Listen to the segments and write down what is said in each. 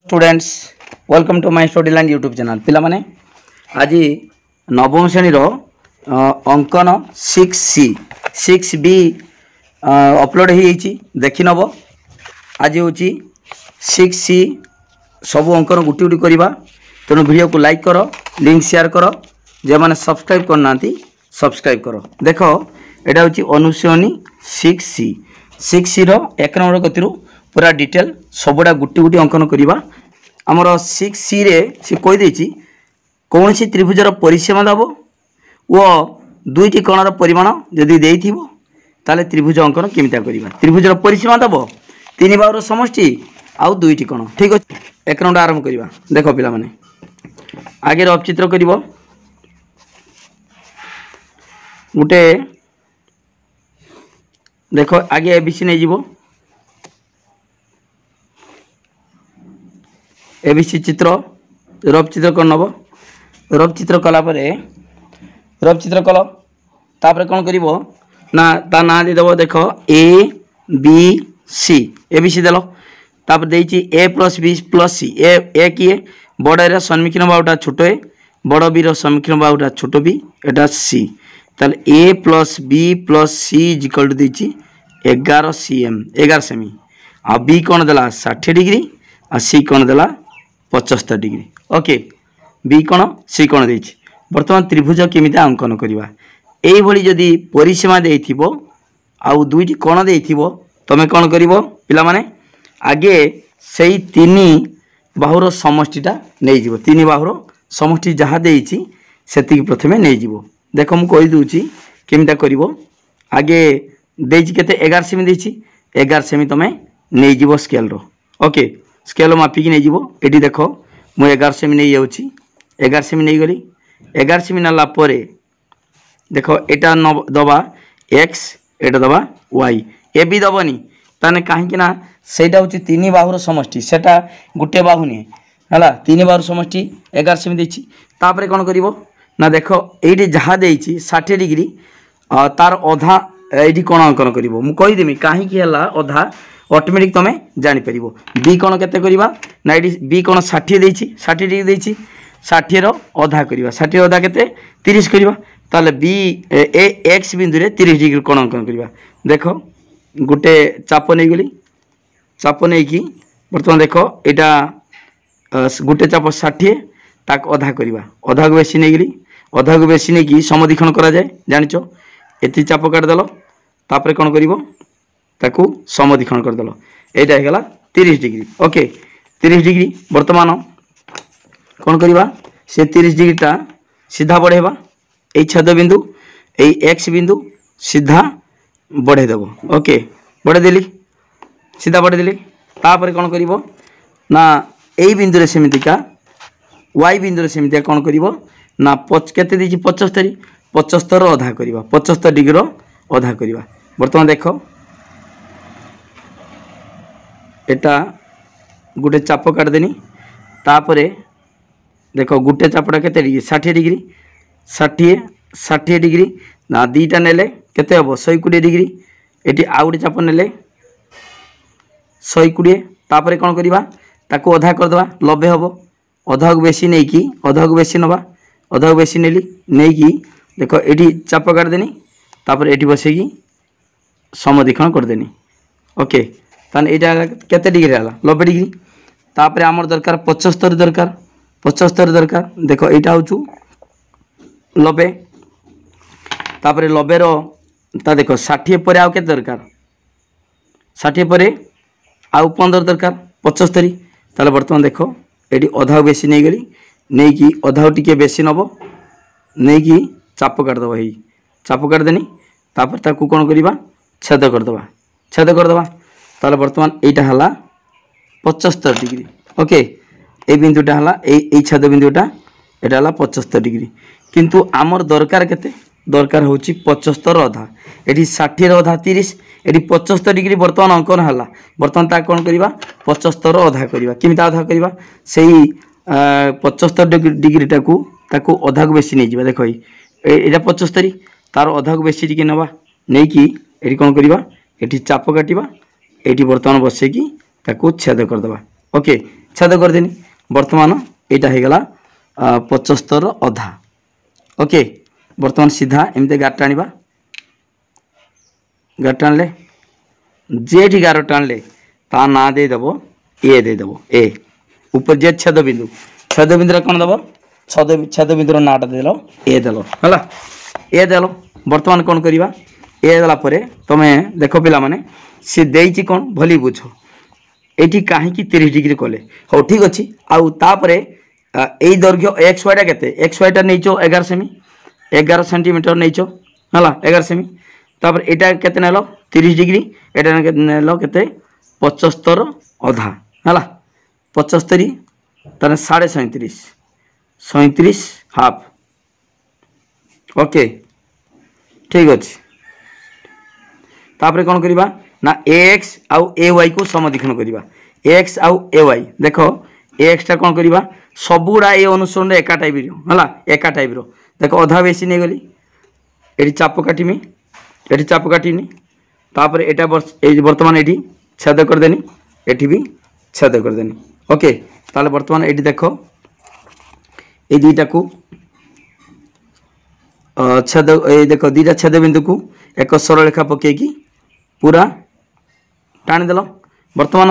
Students welcome to my study land YouTube channel पिला माने आज नवम श्रेणी अंकन 6C 6B अपलोड हो देखि नब आज हूँ 6C सब अंकन गुटी गुटी करवा तेणु वीडियो को लाइक कर लिंक शेयर कर जो मैंने सब्सक्राइब करना सब्सक्राइब कर देख यहाँ हूँ अनुशीलनी 6C रो 1 नंबर गति पूरा डिटेल सबुड़ा गुटी गुटी अंकन करवा आमर 6C रे सी कहीदे कौन सी त्रिभुजर परिसीमा दब वो दुईटी कणर परिमाण जदि ताले त्रिभुज अंकन केमिता करवा त्रिभुजर परिसीमा दब 3 बाहुर समष्टि आउ दुईटी कण ठीक अच्छे 1 नंबर आरंभ करवा देख पिला माने आगे रफ चित्र कर गोटे देख आगे एबीसी नहीं जीवो एबीसी चित्र रफ चित्र कर नब रफ चित्र कलापर रफ चित्र कल तापर कौन कर ना ता ना देदेव देख ए बी सी एबीसी देल तापर देछि ए प्लस बी प्लस सी ए किए बड़ ए सम्मुखीन बाहुटा छोट ए बड़ बी सम्मुखीन बाहुटा छोट बी एटा सी ताले A plus B plus C equal to देछि 11 cm 11 सेमी आ बी कौन देला 60 डिग्री आ सी कौन देला 75 डिग्री ओके बी कौन सी कौन देछि वर्तमान त्रिभुज केमिता अंकन करवा एई भली जदी परिसीमा देइथिबो आउ दुईटी कोण देइथिबो तमे कोन करिवो पिला माने आगे सेई 3 बाहुर समष्टिटा नै जिवो 3 बाहुर समष्टि जहा देइछि सेति प्रथमे नै जिवो देखो मु कहि दूची केमिता करिवो आगे देइछि केते 11 सेमी देइछि 11 सेमी तमे नै जिवो स्केल रो ओके स्केल मापिकी नहीं जीवो एटी देख मु 11 सेमी नहीं जाऊँगी 11 सेमी नहीं गली 11 सेमी नाला परे देख एटा दबा एक्स एटा दबा वाई ए भी दबनी ताने कहीं ना सेटा हूँ 3 बाहुर समष्टि सेटा गोटे बाहु नहीं है 3 बाहुर समष्टि 11 सेमी देछि तापरे कौन करिवो ना देख ये जहाँ देछि 60 डिग्री तार अधा ये कौन अंकन करिवो मु कहीदेमी कहीं अधा ऑटोमेटिक तमे जानी परिबो बी कोण केते करबा ना एडी बी कोण 60 देछि 60 डिग्री देछि 60 रो आधा करबा 60 आधा केते 30 करबा ताले बी ए एक्स बिंदु रे 30 डिग्री कोण अंकन करबा देखो गुटे चाप नै गली चाप नै की वर्तमान देखो एटा गुटे चाप 60 ताक आधा करबा आधा को बेसी नै गली आधा को बेसी नै की समद्विखंड करा जाय जानिचो एति चाप काट देलो तापरे कोण करबो ताकू समद्विखंड करदेल यहाँ होगा 30 डिग्री ओके 30 डिग्री वर्तमान कौन करवा से 30 डिग्रीटा सीधा बढ़ेबा ये छेद बिंदु ये एक्स बिंदु सीधा बढ़ेदेव ओके बढ़ेदेली सीधा बढ़ेदेली तापर कौन कर ना यही बिंदु रे सेमितिका वाई बिंदु रे सेमितिका कौन कर ना केते देछि 75 75 अधा करवा 75 डिग्री अधा करवा वर्तमान देख एटा गोटे चाप काटदेनी तापरे देखो गोटे चापटा केते डिग्री 60 डिग्री 60 डिग्री ना दीटा नेले केते हबो 120 डिग्री एटी आ गोटे चाप नेले 120 तापरे कोन करबा ताको अधा कर दबा 90 हबो अधा को बेसी नै की अधा को बेसी नबा अधा को बेसी नेली नै की देखो एटी चाप काटदेनी तापरे एटी बसेकी समद्विखंड कर देनी ओके ताने एटा केते डिग्री हला 90 डिग्री तापरे हमर दरकार 75 दरकार देखो एटा होचू 90 तापरे 90 रो ता देखो 60 परे आउ केते दरकार 60 परे आउ 15 दरकार 75 ताले वर्तमान देखो एटी अधा बेसी नै गली नै की अधा टिके बेसी नबो नै की चाप काट दबो हे चाप काट देनी तापर ताकू कोन करबा छेद कर दबा ताले वर्तमान एटा हला 75 डिग्री ओके ए बिंदुटा हला ए छेद बिंदुटा एटा हला 75 डिग्री किंतु आमर दरकार केते दरकार होची 75 अधा एठी 60 रो अधा 30 एठी 75 डिग्री वर्तमान अंकन हला वर्तमान ता कोन करबा 75 अधा करबा किमिता अधा करबा सेही 75 डिग्री टाकू ताकू अधा को बेसी नै जिबा देखो एटा 75 तार अधा को बेसी टिके नबा नै की एठी कोन करबा एठी चाप काटिबा एटी बर्तमान बसेकी ताकू छेद करदे ओके छेद करदेनी बर्तमान यहाँ होगला 75 अधा। ओके बर्तमान सीधा एमती गार टाणवा गार टाणले जेठी गार टाणले ता ना देदेव ए देदेव ए ऊपर जे छेद बिंदु कौन दब छेद बिंदुर नाटा देल ए देल है ए देल बर्तमान कौन करवा ए देला परे तमें देख पिला माने सी देइची कौन भली बुझ ये कहीं 30 डिग्री कले हो ठीक अच्छे आउ तापरे यही दैर्घ्य एक्स वाईटा के एक्स वाईटा नहीं 11 सेमी 11 सेंटीमीटर नहीं है 11 सेमी तापर यहाँ के 30 डिग्री यहाँ नेल के 75 अधा है 75 ताने 37.5 37 हाफ। ओके ठीक अच्छे तापर कौन करवा ना एक्स आउ ए वाई को समदीक्षण करवा एक्स आउ ए वाई देख एक्स टा कौन करवा सबुड़ा ये अनुसरण एका टाइप है एका टाइप देख अधा बेसी नहीं गली ये चाप काटमी ये चाप काटनी तापर यहाँ बर्तमान ये छेद करदेनी ये भी छेद करदेनी। ओके ताले बर्तमान ये देख ये दुईटा को छेद देख दुईटा छेद बिंदु को एक सरल रेखा पकईकी पूरा टाणीदेल बर्तमान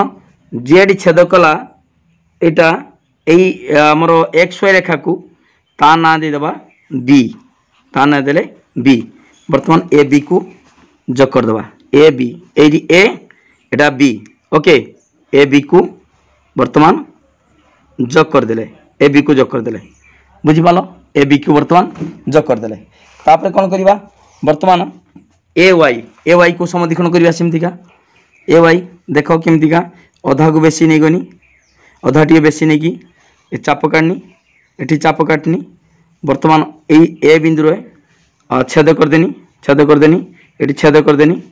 जी छेद कला यहाँ यही आमर एक्स वाई रेखा को ता ना देदेबा बी ता ना देले बी बर्तमान ए बी को जोग करदेबा A B A Etah B. Okay A B को बर्तमान जोग करदेले ए बी को जोग करदेले बुझिपाल ए बी को बर्तमान जोग करदेले तापर कौन करवा बर्तमान ए वाई को समदीक्षण करवा सेमतिका ए वाई देख केमतिका अधा को बेसी नहीं गनी अधा टी बेसी नहीं कि चाप काटनी ये चाप काटनी बर्तमान यही ए बिंदु छेद करदेनी ये छेद करदेनी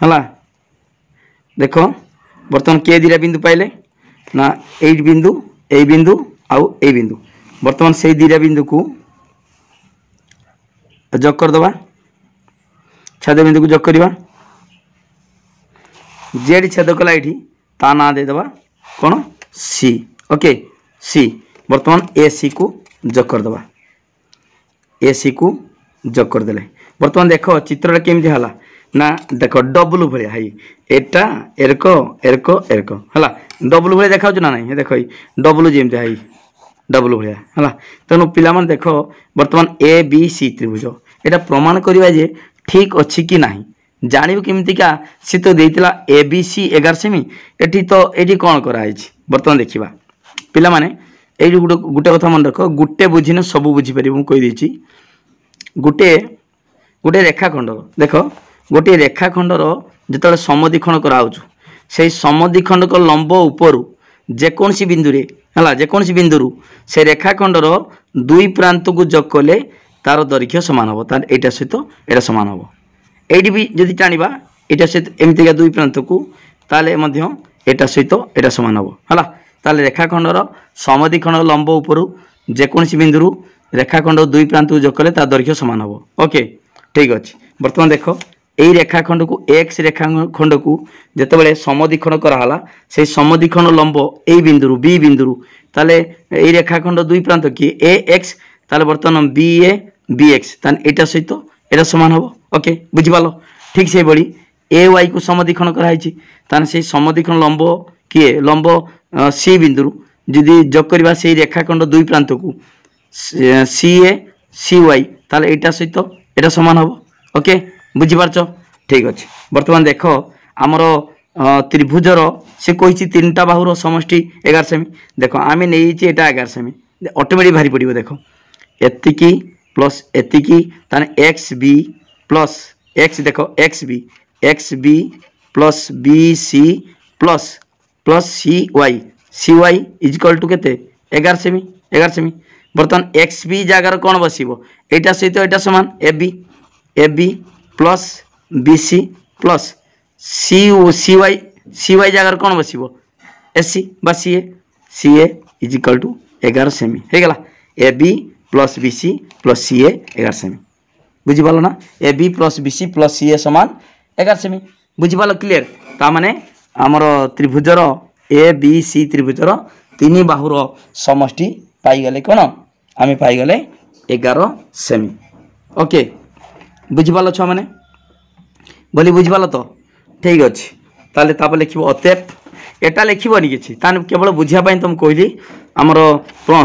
है देख बर्तमान के दीटा बिंदु पाइले ना ए बिंदु आउ ए बिंदु बर्तमान से दीटा बिंदु को जोग करदे छेद बिंदु को जोग करवा जेडी छेद कला ये ता ना देदेबा कौन सी। ओके सी बर्तमान ए सी को जोग करदे ए सी को जोग करदे बर्तमान देख चित्र केमती है ना देख डबल भाया है एटा एरक एरक एरक है डबल भाया देखा ना ना देख डबल जमी है डबल भाया है तेणु पिला देख बर्तमान ए बी सी त्रिभुज यहाँ प्रमाण करवा जे ठीक अच्छी कि ना जानव केमतिका सी तो देता ए बी सी 11 सेमी एटी तो ये कौन कराई बर्तमान देखा पिला माने ये गोटे कथा मन रख गोटे बुझीने सब बुझीपर मुझे गोटे गोटे रेखाखंडर देख गोटे रेखाखंडर जो समदीक्षण कराऊँ से समदीखंड लंब उपरू जेकोसी बिंदु है जेकोसी बिंदु से रेखाखंडर दुई प्रांत को जोग कले तार दैर्घ्य सामान हम तार यहाँ सहित यहाँ सामान हम ये भी जदि टाणवा यहाँ सहित एमतिका दुई प्रांत को ताले यहाँ सहित यहाँ सामान हम है ताले रेखाखंडर समदीखंड लंब उपरू जेकोसी बिंदु रेखाखंड दुई प्रांत को जोग कले तार दैर्घ्य सामान हम। ओके ठीक अच्छे बर्तमान देख यही रेखाखंड को एक्स रेखाखंड को जितेबाला समदीखंड कराला से समदीखंड लंब ए बिंदु बी बिंदु ताले यही रेखाखंड दुई प्रांत किए ए एक्स ताले बर्तमान बी एक्स तान यहाँ सहित यहाँ सामान हम। ओके बुझिपाल ठीक से भाई ए वाई को समदीखंड कराई तान से समदीखंड लंब किए लंब सी बिंदु जदि जोग करवा से रेखाखंड दुई प्रांत को सी ए सी वाई ताले यहाँ सहित यहाँ सामान हम। ओके बुझिपारछ ठीक अच्छे बर्तमान देख आमर त्रिभुजर से कही 3टा बाहुर समष्टि 11 सेमी देख आम नहीं 11 सेमी ऑटोमेटिक भारी पड़ो देख एतिकी प्लस एतिकी ताने एक्स बी प्लस एक्स देख X B plus B C plus plus C Y इजिकल टू केते 11 सेमी बर्तमान एक्स बी जगार कौन बसब यहाँ सहित यहाँ सामान A B plus B C plus C Y जगार कौन बसब एसी बा सी ए इजिकल टू 11 सेमी हो गला A B plus B C plus C A 11 सेमी बुझिपाल ना A B plus B C plus C A सामान 11 सेमी बुझिपाल क्लीयर तामाने आमर त्रिभुजर ए बी सी त्रिभुजर तीन बाहुर समष्टि पाईगले कौन आम पाईगले 11 सेमी। ओके बुझिपाल छुआ मैंने बोली बुझिपाल तो ठीक अच्छे ताले तापर लिख अतएव एटा लिखबनी कि केवल बुझापी तुम कहली आमर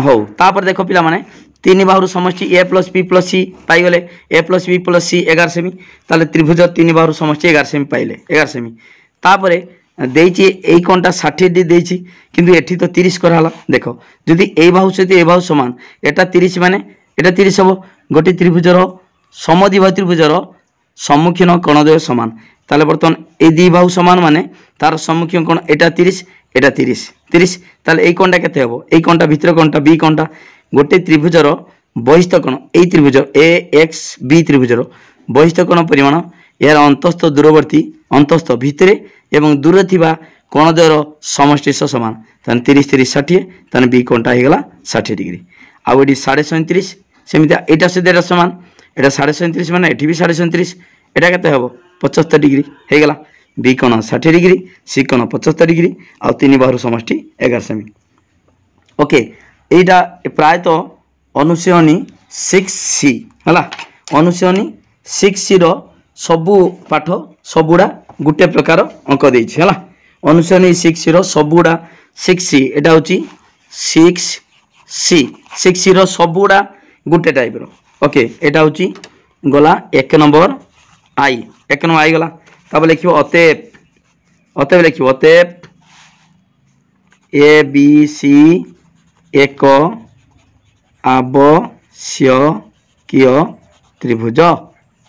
हो तापर देख पिला माने तीन बाहुर समष्टि ए प्लस बी प्लस सी पाईगले ए प्लस बी प्लस सी 11 सेमी ताले त्रिभुज तीन बाहुर समष्टि 11 सेमी पाइले 11 सेमी तापर देइछि एई कोनटा 60 डी देइछि किंतु एठी तो 30 कराला देख जदि ए बाहु सहित ए बाहु समान एटा 30 माने एटा 30 हबो गोटे त्रिभुजर समद्विबाहु त्रिभुजर सम्मुखीन कोणद्वय समान ताले बर्तमान ए दी बाहु समान माने तार सम्मुखीन कोण एटा 30 एटा 30 30 ताले एई कोणटा केते हबो एई कोणटा भितर कोणटा बी कोणटा गोटे त्रिभुजर बहिस्थ कोण एई त्रिभुज ए एक्स बी त्रिभुजर बहिस्थ कोण परिमाण यार अंतस्थ दूरवर्ती अंतस्थ भितरे एवं दूर थिबा कोणद्वयर समष्टि समान तान 30 30 60 तान बी कोणटा हेगला 60 डिग्री आउ एटी 37.5 सेमिति एटा से देरा समान एटा 37.5 माने एठी भी 37.5 एटा केते हबो 75 डिग्री हेगला बी कोण 60 डिग्री सी कोण 75 डिग्री आउ तीन बाहुर समष्टि 11 सेमी। ओके एटा प्राय तो अनुशयनी 6C हला अनुशयनी 6C रो सबु पाठ सबुड़ा गुटे प्रकार अंक देछि हला अनुशयनी 6C रो सबुड़ा 6C एटा होची 6C रो सबुड़ा गुटे टाइप रो। ओके एटा होची गला 1 नंबर आई 1 नंबर आई गला तब लिखिबो अतएव अतएव लिखिबो अतएव ए बी सी एक आवश्यकीय त्रिभुज।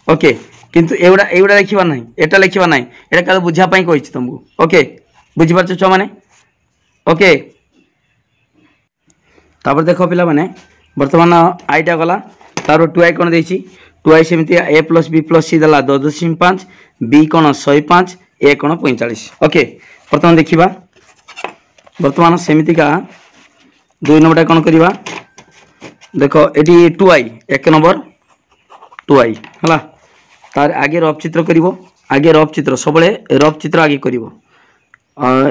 ओके किंतु एवडा एवडा लिखिबा नाही एटा लिखिबा नाही एटा काल बुझा पई कहिछि तुमको। ओके बुझि पारछ छ माने ओके तापर देखो पिला माने वर्तमान आईटा गला तार 2i कोन देछि 2i सेमिति a plus b plus c दला 10.5 b कोन 105 a कोन 45। ओके वर्तमान देखिबा वर्तमान सेमिति का 2 नंबरटा कोन करिबा देखो एटी 2i 1 नंबर 2i हला तार आगे रफ चित्र करिवो आगे रफ चित्र सबले रफ चित्र आगे करिवो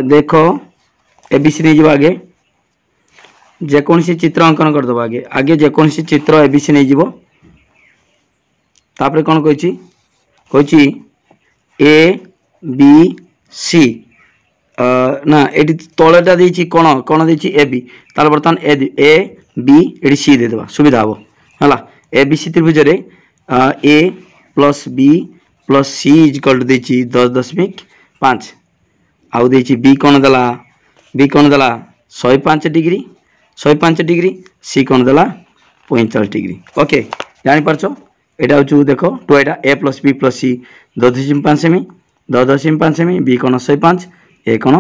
देखो एबीसी नहीं जीवा आगे जेकोसी चित्र अंकन कर दबो आगे आगे जेकोसी चित्र एबीसी नहीं जीवो तापर कोन कहछि कहछि ए बी सी ना एटी तळेटा देछि कोन कोन देछि ए बी तार बर्तमान ए बी एटी सी दे देबा सुविधा हो हला ए बी सी त्रिभुज रे A plus B plus C equal to देछि 10.5 आउ देछि बी कोन दला 105 डिग्री 105 डिग्री सी कोन दला 45 डिग्री। ओके जानि परछो एटा होछु देखो तो एटा ए प्लस बी प्लस सी 10.5 सेमी 10.5 सेमी बी कोन 105 ए कोन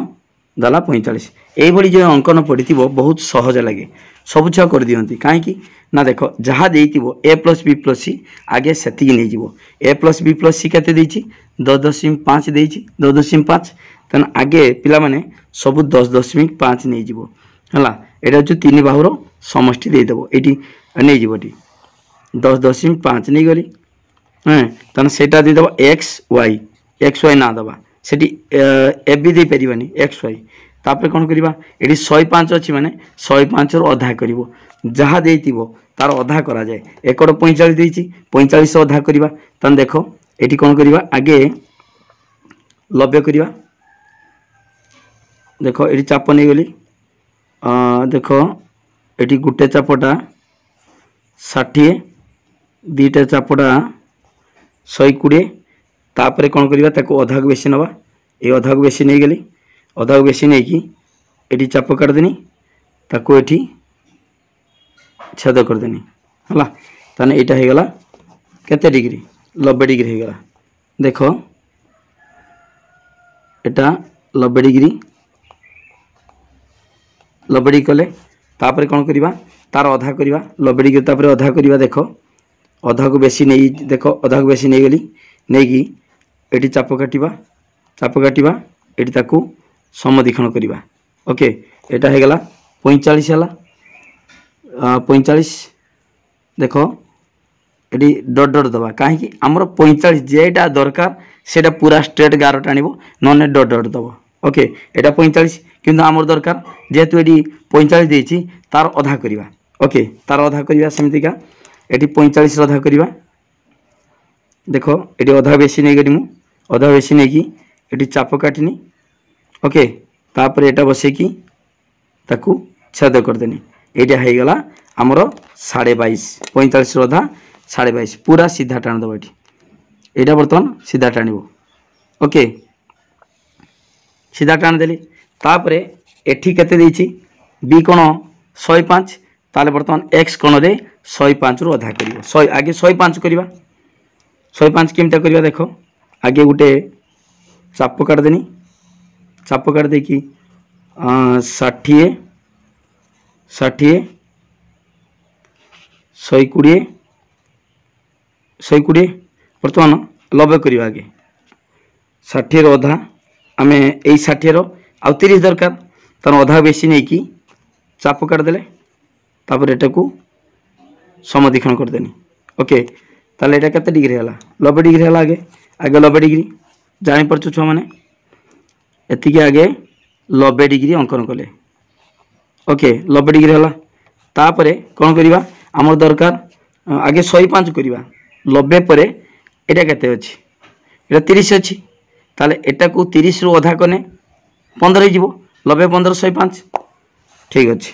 दला 45 एई भली जे अंकन पडिथिबो बहुत सहज लागे सब छुआ कर दियंती काहे ना देखो जहाँ देइथिबो ए प्लस बी प्लस सी आगे सेति नहीं जीवो ए प्लस बी प्लस सी केते देइछि 10.5 देइछि 10.5 तन आगे पिला माने सब 10.5 नहीं जीवो हला एटा जो तीन बाहुर समष्टि दे देबो एटी नहीं जीवोटी 10.5 नहीं गली हैं तन सेटा दे देबो एक्स वाई ना दबा सेटी ए बी दे परिबानी एक्स वाई तापर कोन करिबा एडी 105 अछि माने 105 रो अधा करिवो जहा देइतिबो तार अधा करा जाय एकड़ 45 देइछि 45 अधा करिबा तन देखो एटी कोन करिबा आगे लब्य करिबा देखो एटी चाप नै गली देखो एटी गुटे चापटा 60 दीटा चापटा 120 तापर कोन करिबा ताको अधा को बेसी नबा ए अधा को बेसी नै गली अधा को बेसी नहीं कि एटी चाप कर देनी ताको एटी छेद कर देनी हला ताने एटा हे गला केते डिग्री 90 डिग्री हे गला देखो एटा 90 डिग्री कले तापर कोन करिबा तार अधा करिबा 90 डिग्री तापर अधा करिबा देखो अधा को बेसी नहीं देखो अधा को बेसी नहीं गली नहीं कि एटी चाप काटिबा एटी ताको समदीक्षण करिबा। ओके एटा हे गला 45 हला 45 देखो एटी डट डट दबा काहे कि हमर 45 जेटा दरकार सेटा पूरा स्ट्रेट गार टाणिबो नने डट डट दबो ओके एटा 45 किंतु आमर दरकार जेहेतु ये 45 देछि तार अधा करिवा ओके तार अधा करिवा सेमतिका एटी 45 अधा करिवा देखो ये अधा बेसी नहीं गली अधा बेसी नहीं कि ये चाप काटनी ओके तापर एटा बसे कि ताकू छेद करदेनी एटा हो गला आमर 22.5 45 अधा 22.5 पूरा सीधा टाण दब ये बर्तमान सीधा टाणव ओके सीधा टाण देली तापर एठी केते देछि बी कोण 105 ताले बर्तमान एक्स कोण रे 105 रु अधा करिवो 100 आगे 105 करिवा 105 केमता करिवा देखो आगे गुटे चाप काट देनी चाप काट दे कि 60 60 120 बर्तमान 90 करिवा आगे 60 रो अधा आमे एई 60 रो आ 30 दरकार तर अधा बेसी नहीं कि चाप काट देले तापर एटा को समदिखण कर देनी ओके ताले एटा केते डिग्री हला 90 डिग्री हला आगे आगे 90 डिग्री जानि परछु छ माने एतिके आगे 90 डिग्री अंकन कले ओके 90 डिग्री हला तापरे कोन करिवा हमर दरकार आगे 105 करिवा 90 परे एटा केते अछि एटा 30 अछि ताले एटा को 30 रु अधा कने 15 जीवो 90 15 105 ठीक अछि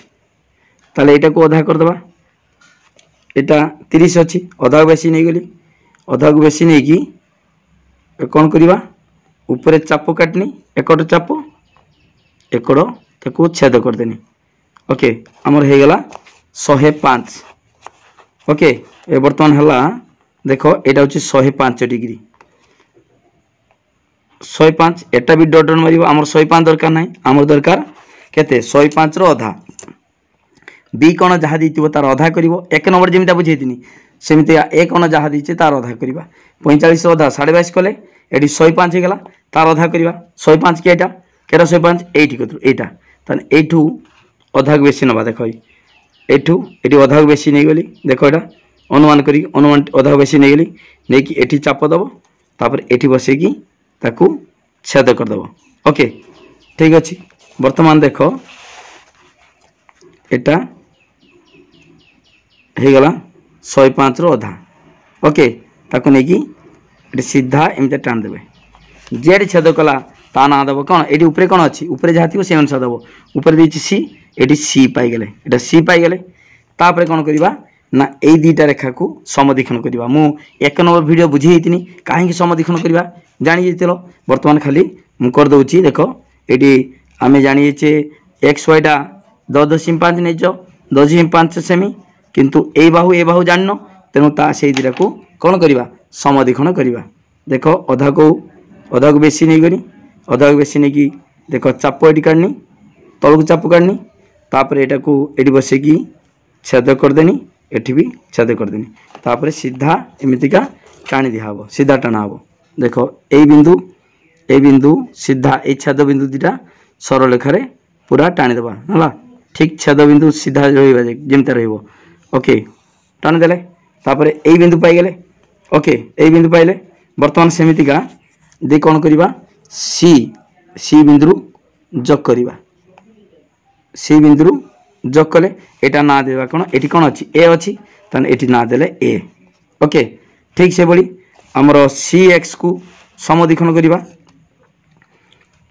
ताले एटा को अधा कर दबा एटा 30 अछि अधा बेसी नहीं गली अधा को बेसी नहीं कि कोन करिवा ऊपर चाप काटनी एकड़ चाप एकड़ ताको छेद कर देनी ओके हमर हे गला 105 ओके ए वर्तमान हला देखो एटा होची 105 डिग्री 105 एटा भी डॉट डॉट मारिबो हमर 105 दरकार नाही हमर दरकार केते 105 रो अधा बी कोण जहा दितिबो तार अधा करिवो एक नंबर जेमिता बुझेतिनी सेमिति ए कोण जहा दिचे तार अधा करिवा 45 रो अधा 22.5 कले एडी 105 हे गला तार अधा करिवा 105 के एटा केरा 105 एठी कतु एटा तन एठू अधा बेसी नबा देखो एठू एठी अधा बेसी नै गली देखो एटा अनुमान करी अनुमान अधा बेसी नै गली नै कि एठी चाप दबो तापर एठी बसे कि ताकू छेद कर दबो ओके ठीक अछि वर्तमान देखो एटा हे गला 105 रो अधा ओके ताकू नै कि सीधा एमते टाण देबे जेड छेद कला ता ना दबो कोन एडी ऊपर कोन अछि ऊपर जातिबो से अनुसार दबो ऊपर देछि सी एडी सी पाई गेले एटा सी पाई गेले तापर कोन करिवा ना ए दीटा रेखा को समदिखण करिवा मु एक नंबर वीडियो बुझी हेतिनी काहे कि समदिखण करिवा जानि जेतिलो वर्तमान खाली मु कर दोछि देखो एडी आमे जानि जे एक्स वाई टा 10.5 नै जो 10.5 सेमी किंतु ए बाहु जाननो तेनु ता सेई दिरा को कोन करिवा समदिखण करिवा देखो अधा को बेसी नहीं करी अधा को बेसी नहीं कि देखो चाप एटी काटनी तलू चाप काटनी तापर एटा को एटी बसे कि छेद कर देनी एठी भी छेद कर देनी तापर सीधा एमितिका टाणी दिया हबो सीधा टाणा हबो देखो ए बिंदु सीधा ए छेद बिंदु दिटा सरल रेखा रे पूरा टाणी देबा हला ठीक छेद बिंदु सीधा रहइबा जेमता रहइबो ओके टाणी देले तापर ए बिंदु पाई गेले ओके ए बिंदु पाइले वर्तमान सेमितिका दे कोन करिवा सी बिंदु जोग करिवा सी बिंदु जोग कले एटा ना देबा कोन एठी कोन अछि ए अछि तन एठी ना देले ए ओके ठीक से बली हमरो सी एक्स को समदिखण करिवा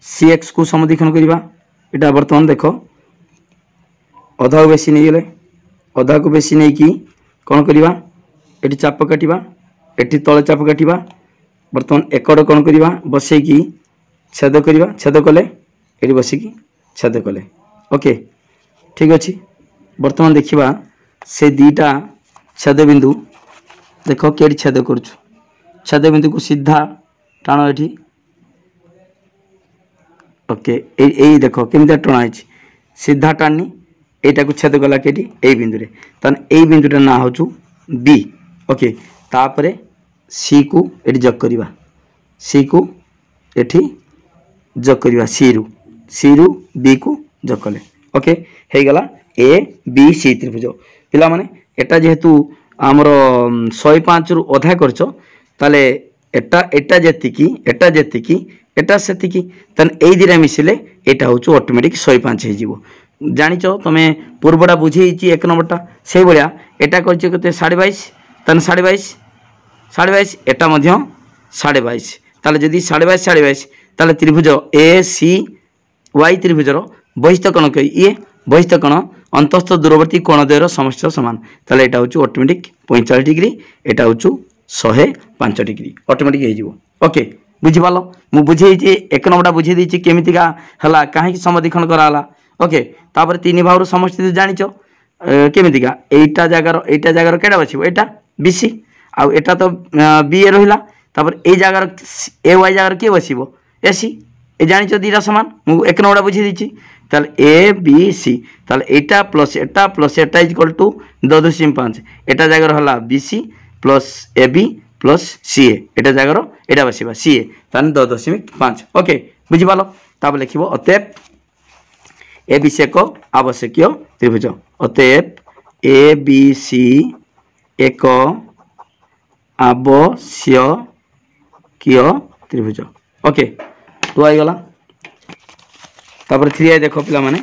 सी एक्स को समदिखण करिवा एटा वर्तमान देखो अधा बेसी नहीं गेले अधा को बेसी नहीं कि कोन करिवा एठी चाप काटिबा एठी तळे चाप काटिबा वर्तमान एकड़ कोन करिवा बसे कि छेद करिवा छेद कले एठी बसे कि छेद कले ओके ठीक अछि वर्तमान देखिबा से दीटा छेद बिंदु देखो केडी छेद करछु छेद बिंदु को सीधा टाणो एठी ओके ए देखो केमिता टाणा अछि सीधा टाणनी एटा को छेद गला केडी ए बिंदु रे तन ए बिंदुटा ना होछु बी ओके तापरे सी को एटी जोग करिवा सी को एठी जोग करिवा सी रु बी को जोग कले ओके हे गला ए बी सी त्रिभुज पिला माने एटा जेहेतु हमर 105 रु अधा करछो ताले एटा जेतिकी एटा सेतिकी तेन ए दिरा मिसिले एटा होचु ऑटोमेटिक 105 हे जीवो जानिच तमे पूर्वटा बुझेइची एक नंबरटा से भलिया एटा करछि कते 22.5 तेन 22.5 22.5 एटा मध्य 22.5 ताले जदी 22.5 22.5 ताले त्रिभुज ए सी वाई त्रिभुजर बहिस्थ कोण कई ये बहिस्थ कोण अंतस्थ दूरवर्ती कोण द्वयर समष्टिर समान ताले एटा होचु ऑटोमेटिक 45 डिग्री एटा होचु 105 डिग्री ऑटोमेटिक हे जीवो ओके बुझी पालो मु बुझेई जे एक नंबरटा बुझे देछि केमितिका हला काहे कि समद्विखंड करा हला ओके तापर तीन भावर समष्टि जानिचो केमितिका एटा जागार केडा बसिबो एटा बीसी आ एटा तो बी ए रहिला तापर ए जागार ए वाई जागार के बसिबो एसी ए जानिचो दीटा समान मु एक नंबरटा बुझे देछि ताले ए बी सी ताले एटा प्लस एटा इक्वल टू 2.5 एटा जागार हला BC plus A B plus C एटा जागार एटा बसिबा सी ए ताने 2.5 ओके बुझी पालो तापर लिखिबो अतएव ए बी सी एक आवश्यकीय त्रिभुज अतएव ए बी सी एक आवश्यकीय त्रिभुज ओके तो आई गला तापर 3 देखो पिला माने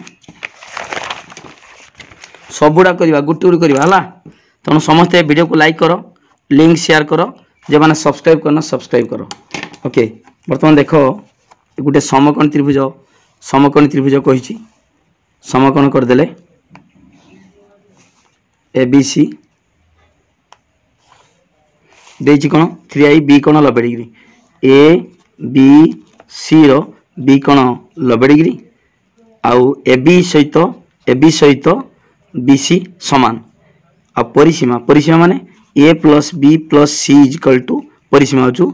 सबुडा करबा गुटी गुटी करबा हला तनो समस्त वीडियो को लाइक करो लिंक शेयर करो जे माने सब्सक्राइब करना सब्सक्राइब करो ओके वर्तमान देखो गोटे समकोण त्रिभुज कहिछि समकोण कर देले ए बी सी देछि कोन 3i बी कोण 90 डिग्री ए बी सी रो बी कोण 90 डिग्री आउ ए बी सहित बी सी समान आ परिसीमा माने A plus B plus C equal to परिसीमा होचु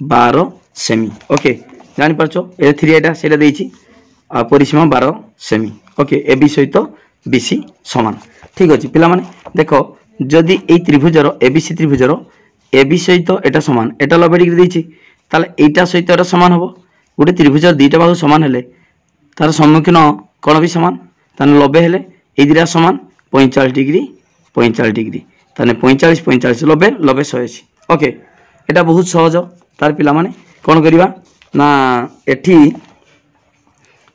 12 सेमी ओके जानि परछो ए 3 एटा सेटा देछि आ परिसीमा 12 सेमी ओके ए बी सहित बी सी समान ठीक अछि पिला माने देखो जदि ए त्रिभुजर ए बी सी त्रिभुजर ए बी सहित एटा समान एटा 90 डिग्री देछि ताले एटा सहित एटा समान हबो गोटे त्रिभुजर दुईटा बाहु समान हेले तार सम्मुखीन कोण भी समान ताने 90 हेले ए दिरा समान 45 डिग्री ताने 45 45 90 90 180 ओके एटा बहुत सहज तार पिला माने कोन करिवा ना एठी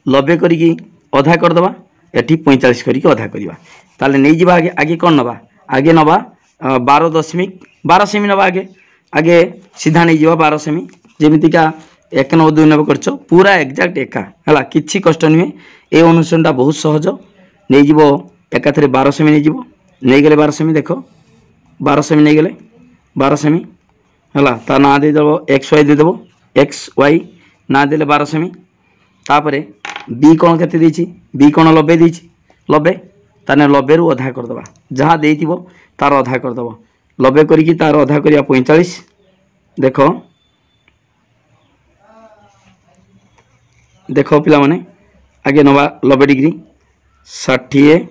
90 करिकी अधा कर दबा एठी 45 करिकी अधा करिवा ताले नै जिबा आगे कोन नबा आगे नबा 12 सेमी नबा आगे सीधा नै जिबा 12 सेमी जेमितिका 1 9 2 नबा करछो पूरा एग्जैक्ट एका हला किछि कष्ट नुहे ए अनुसरणटा बहुत सहज नै जिवो एकाथरे 12 सेमी नै जिवो नै गेले 12 सेमी देखो 12 सेमी नहीं गले 12 सेमी हला ता ना दे देबो एक्स वाई दे देबो एक्स वाई ना देले 12 सेमी तापरे बी कोण केते देछि बी कोण 90 देछि 90 ताने 90 रु आधा कर दबा जहा देइतिबो तार आधा कर दबो 90 करिकि तार आधा करिया 45 देखो देखो पिला माने आगे नबा 90 डिग्री 60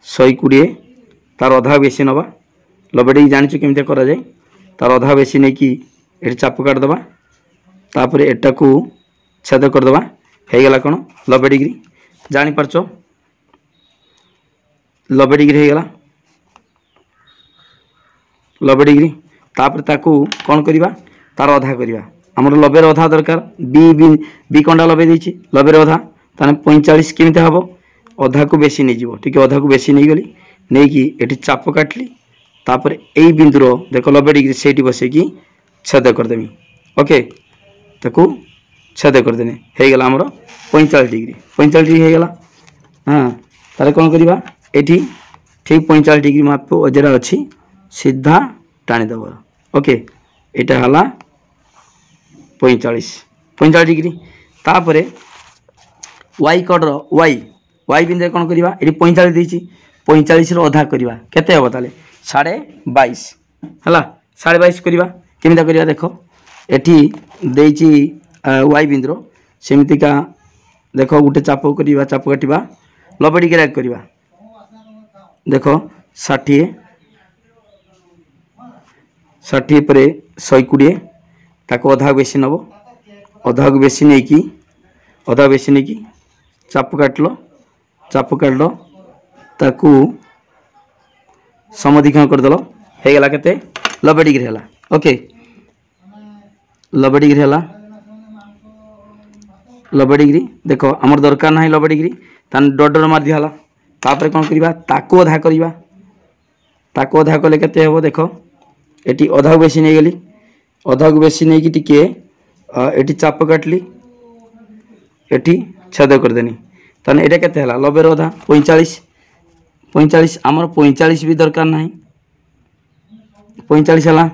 120 तार अधा बेसी नबा 90 डिग्री जानिछु केमते करा जाय तार अधा बेसी नै कि एठी चाप काट दबा तापर एटा को छेद कर दबा हे गेला कोन 90 डिग्री जानि परछो 90 डिग्री हे गेला 90 डिग्री तापर ताकू कोन करिवा तार अधा करिवा हमर 90 रो अधा दरकार बी कोंडा 90 देछि 90 रो अधा ताने 45 केमते हबो अधा को बेसी नै जीवो ठीक अधा को बेसी नै गली नहीं कि एटी चाप काटली तापर एई बिंदुर देखो 90 डिग्री सेठी बसे कि छेद कर देमी ओके ताकू छेद कर देने हे गेला हमरो 45 डिग्री हे गेला हां तारे कोन करिवा एठी ठीक 45 डिग्री माप अजरा अछि सीधा टाणी दबो ओके एटा हला 45 डिग्री तापरे y कोड रो y बिंदु कोन करिवा एठी 45 देछि 45 रो आधा करिवा केते हो ताले 22.5 हला 22.5 करिवा केमिता करिवा देखो एठी देछि y बिंदु सेमिति का देखो गुटे चाप करिवा चाप काटिवा 90 डिग्री राख करिवा देखो 60 परे 120 ताको आधा बेसी नबो आधा को बेसी नै कि चाप काटलो ताकू समधिकरण कर दलो हे गेला केते 90 डिग्री हला ओके 90 डिग्री हला 90 डिग्री देख आमर दरकार ना 90 डिग्री तान डर मार दिहला तापर कौन करवा ताको अधा करवा ताको अधा कले केते हेबो देख एटी अधा बेसी नहीं गली अधा को बेसी नहीं कि टिके एटी चाप काटली एटी छेद करदेनी ताने एटा केते हला 90 रो अधा 45 45 आमर 45 भी दरकार ना 45 हला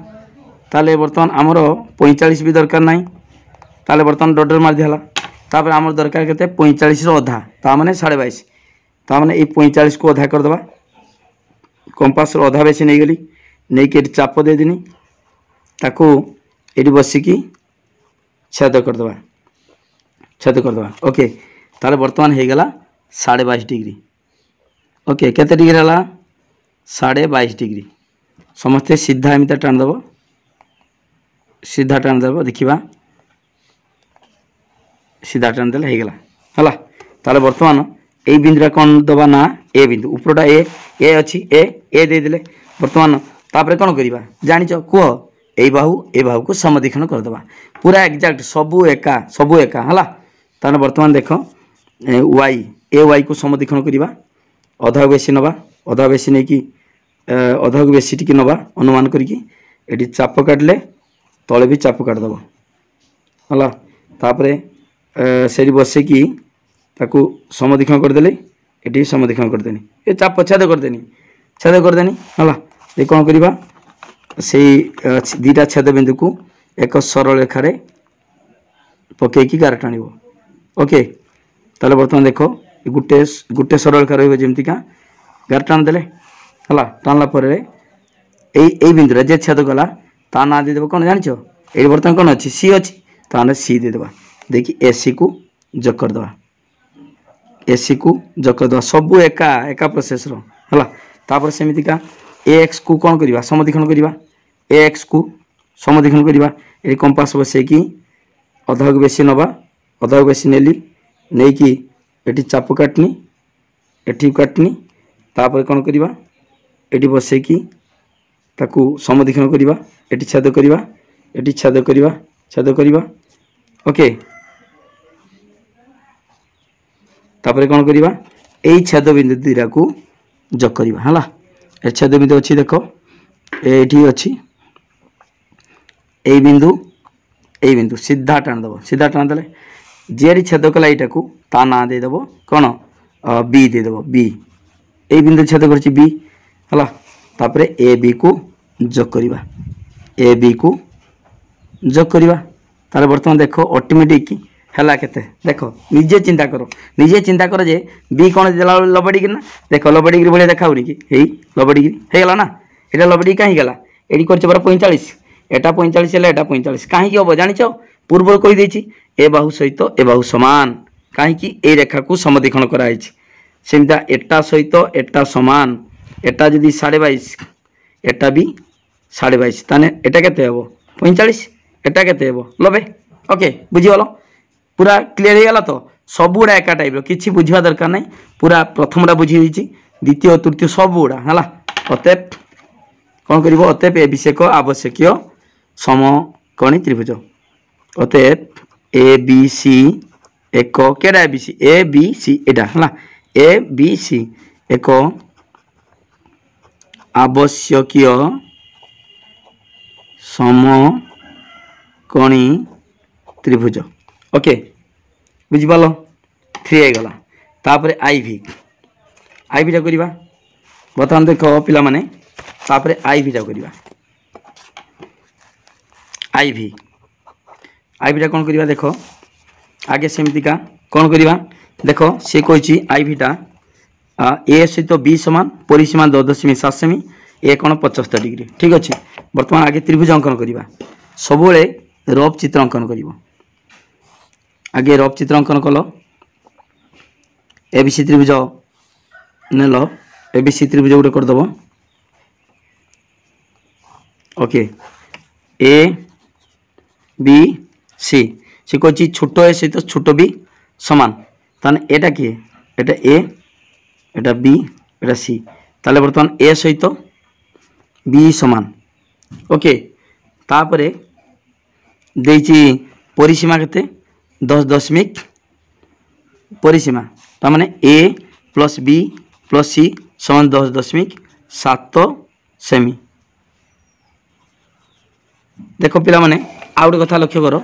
ताले बर्तमान आमर 45 भी दरकार ना ताले बर्तमान डर मार दिहला तापर आमर दरकार केते 45 रो अधा ता माने 22.5 ता माने ए 45 को अधा कर दबा कंपास रो अधा बेसी नहीं गली नहीं के चाप दे देनी ताको एटी बसिकी छेद कर दबा ओके ताले बर्तमान हे गला 22.5 डिग्री ओके केते डिग्री हला 22.5 डिग्री समस्ते सीधा एमती टाण दब सीधा टाण दब देखिबा सीधा टाण देले हे गला हला ताले बर्तमान ए बिंदुरा कौन दबा ना ए बिंदु ऊपरटा ए अच्छी ए दे देले बर्तमान तापर कौन करवा जानिच कुह ए बाहू को समदिखण करदबा पूरा एक्जाक्ट सबू एका हला ताने बर्तमान देख वाई को समदिखण करवा अधा बेसी नवा अधा बेसी नहीं कि अधा को बेसी टिके नवा अनुमान करके एटी चाप काटले तले भी चाप काटदब हला तापरे सेठी बसेकी ताकू समदिखण करदेले एटी समदिखण करदेनी ए चाप छेद करदेनी हला ये कौन करवा से दीटा छेद बिंदु को एक सरल रेखा रे पकईकी गार टाण ओके ताले बर्तमान देख गुटे गुटे सरल रेखा रही जमतीका गार टाण देले हला टाणला पर ए बिंदु जे छेद गला ता ना दे देबो कौन जानिछ ए बर्तमान कौन अच्छी सी अच्छी ताने सी दे देबा देखि एसी को जोग कर दबा एसी को जोग कर दबा सबु एका प्रोसेस रो हला तापर सेमितिका एक्स को कौन करवा समदिखण करवा एक्स को समदिखण करवा ये कंपास बसैकी अधा को बेसी नवा अधा को बेसी नेली नहीं कि एटी चाप काटनी एटी काटनी तापर कौन करवा एटी बसैकी ताकू समदिखण करवा एटी छेद करवा ओके तापर कौन करवा एई छेद बिंदु दीरा को जोग करवा हला छेद बिंदु अच्छी देख ये अच्छी ए बिंदु सीधा टाण देले जे छेद कला यहाँ को ता ना देदेव कौन बी देदेव बी ए बिंदु छेद कर बी हला तापर ए बी को जोग करवा ताले बर्तमान देख ऑटोमेटिक हैला केते देख निजे चिंता कर जे बी कौन देला 90 डिग्री ना देख 90 डिग्री भाई देखाऊनी कि 90 डिग्री हो गला ना ये 90 डिग्री कहीं गला ये कर 45 एटा 45 है एटा 45 कहीं हम जानिच पूर्व कहीदे ए बाहू सहित ए बाहू सामान कहीं ए रेखा को समदिखण कराई सेमता एटा सहित एटा सामान एटा जदि 22.5 एटा भी 22.5 ताने एटा केते हेबो 45 एटा केते हेबो 90 ओके बुझीगल पूरा क्लियर हो गला तो सबुड़ा एका टाइप किसी बुझा दरकार नहीं पूरा प्रथमटा बुझी द्वितीय तृतीय सबुड़ा है अतएव कौन कर अतएव ए विषेक आवश्यक समकोणी त्रिभुज अतएव ए बी सी एक केटा ए बी सी एटा है ए बी सी एक आवश्यक समकोणी त्रिभुज ओके बुझिपाल 3 गला तापर आईभीटा करवा बर्तमान देख पिला माने तापर आईभीटा करवा आईभीटा कौन करवा देख आगे सेमतिका कौन करवा देख सी कही आईभीटा ए सहित बी समान परिसीमा 10.7 सेमी ए कौन 75 डिग्री ठीक अच्छे बर्तमान आगे त्रिभुज अंकन करवा सब रफ चित्र अंकन कर आगे रफ चित्र अंकन कल एबीसी त्रिभुज नेल एबीसी त्रिभुज गोटे करदेव ओके ए बी सी सी कही छोट ए सहित छोट बी समान ताने एटा किए एटा ए एटा बी एटा सी ताले बर्तमान ए सहित बी समान ओके तापरे देइची परिसीमा केते 10.7 परिसीमा तार ए प्लस बी प्लस सी समान 10.7 सेमी। देख पिला माने आउ गोटे कथा लक्ष्य कर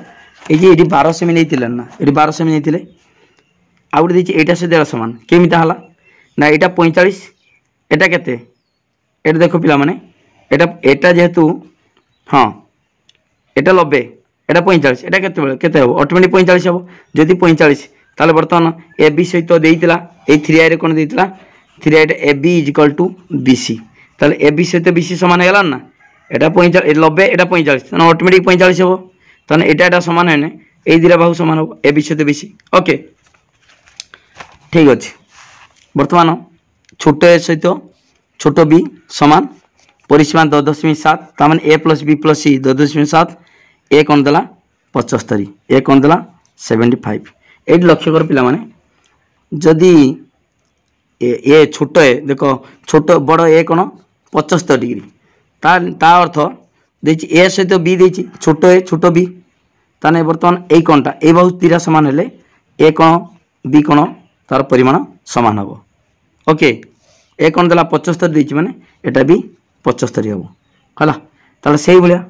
ये 12 सेमी नहीं ना ये 12 सेमी नहीं आउ गोटे देखिए यहाँ से सामान केमिता है ना यहाँ 45 एटा केते एटा देख पिला माने एटा जेहेतु हाँ एटा 90 एटा 45 एटा केते हम ऑटोमेटिक 45 हम जदि 45 ताले बर्तमान ए बी सहित देइतिला ए 3i रे कोन देइतिला 3i रे A B equal to B C ताले ए बी सहित बी सी समान हेला ना एटा 45 90 एटा 45 ताने ऑटोमेटिक 45 हो ताने एटा समान है ए दिरा बाहु समान हो ए बी सहित बी सी ओके ठीक अछि। वर्तमान छोट ए सहित छोट बी समान परिसीमा 10.7 तार ए प्लस बी प्लस सी 10.7 ए कौन देला 75 ए कौन देला 75 ये लक्ष्य कर पिला माने जदि ए छोट ए देख छोट बड़ ए कौन 75 डिग्री ता अर्थ देछि ए सहित बी देछि छोट ए छोट बी ताने वर्तमान ए कौनटा ए बाहु तीरा समान हेले ए कौन बी कौन तार परिमाण समान हम ओके ए कौन देला 75 देछि माने एटा भी 75 हम हला ताले सेही भलिया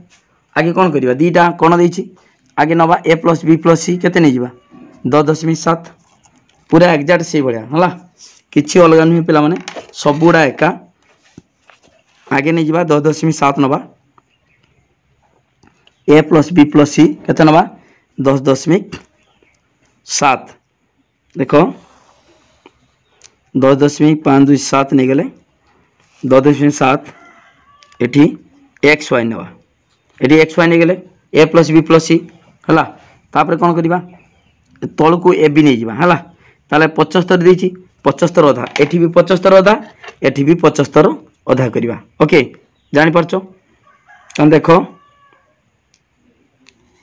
आगे कौन करिबा दीटा कौन देछि आगे नबा ए प्लस बी प्लस सी केते नै जिबा 10.7 पूरा एक्जाक्ट से भाया है किसी अलग नुहे पे सब गुड़ा एका आगे नहीं जा 10.7 नवा ए प्लस बी प्लस सी केते नवा 10.7 देख 10.527 नहीं गले 10.7 एटी एक्स वाई नवा एटी एक्स वाई नहीं गले ए प्लस बी प्लस सी है तापर कौन करवा तल को ए बी नहीं जा है ताले 75 देछि 75 अधा एठी भी 75 अधा एठी भी 75 अधा करवा ओके जानी परछो तन देखो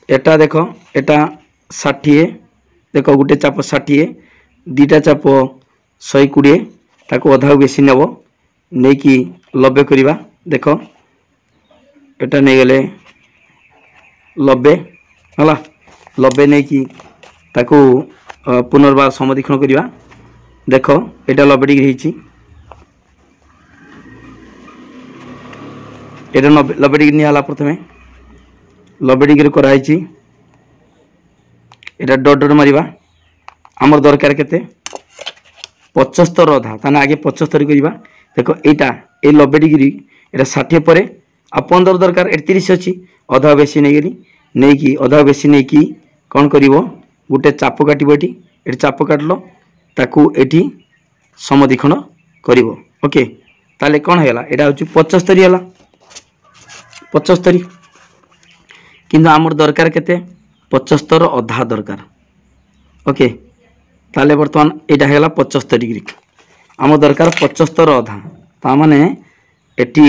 एटा देखो एटा 60 देखो गुटे चाप 60 दीटा चाप 120 ताको अधा बेसी नेबो नै कि 90 करवा देखो एटा नै गले 90 हला 90 नै कि ताको पुनर्बार समदीक्षण करवा देख एटा 90 डिग्री हिची एटा 90 डिग्री निहाला प्रथमे 90 डिग्री कराई एटा डॉट डॉट मारिबा हमर दरकार केते 75 अधा ताने आगे 75 करवा देखो एटा ए 90 डिग्री एटा 60 परे आ 15 दरकार ए 30 अछि अधा बेसी नै गेली नै कि अधा बेसी नै कि कोन करिवो गुटे चाप काटिबो एटी चाप काटलो ताकू एटी समदीक्षण करिवो ओके ताले कोन हैला एटा होची 75 हैला 75 किंतु आमर दरकार केते 75 अधा दरकार ओके ताले वर्तमान एटा हैला 75 डिग्री आम दरकार 75 अधा ता माने एटी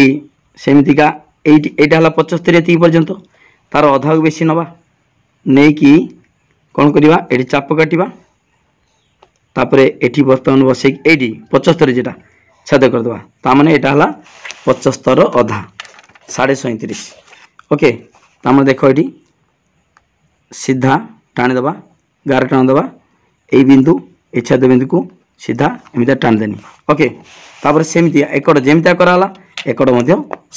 सेमितिका एटा हैला 75 एति पर्यंत तार अधा बेसी नबा नै कि कौन करवा ये चाप काटिबा तापरे एठी बर्तमान बसे एटी 75 जेटा छेद करदे ताने यहाँ है 75 अधा 37.5 ओके तामे देख ये सीधा टाणी दबा गार टाणी दबा यही बिंदु ए छेद बिंदु को सीधा एमती टाणी देनी ओके तापर सेमती एकड़ जमीता कराला एकड़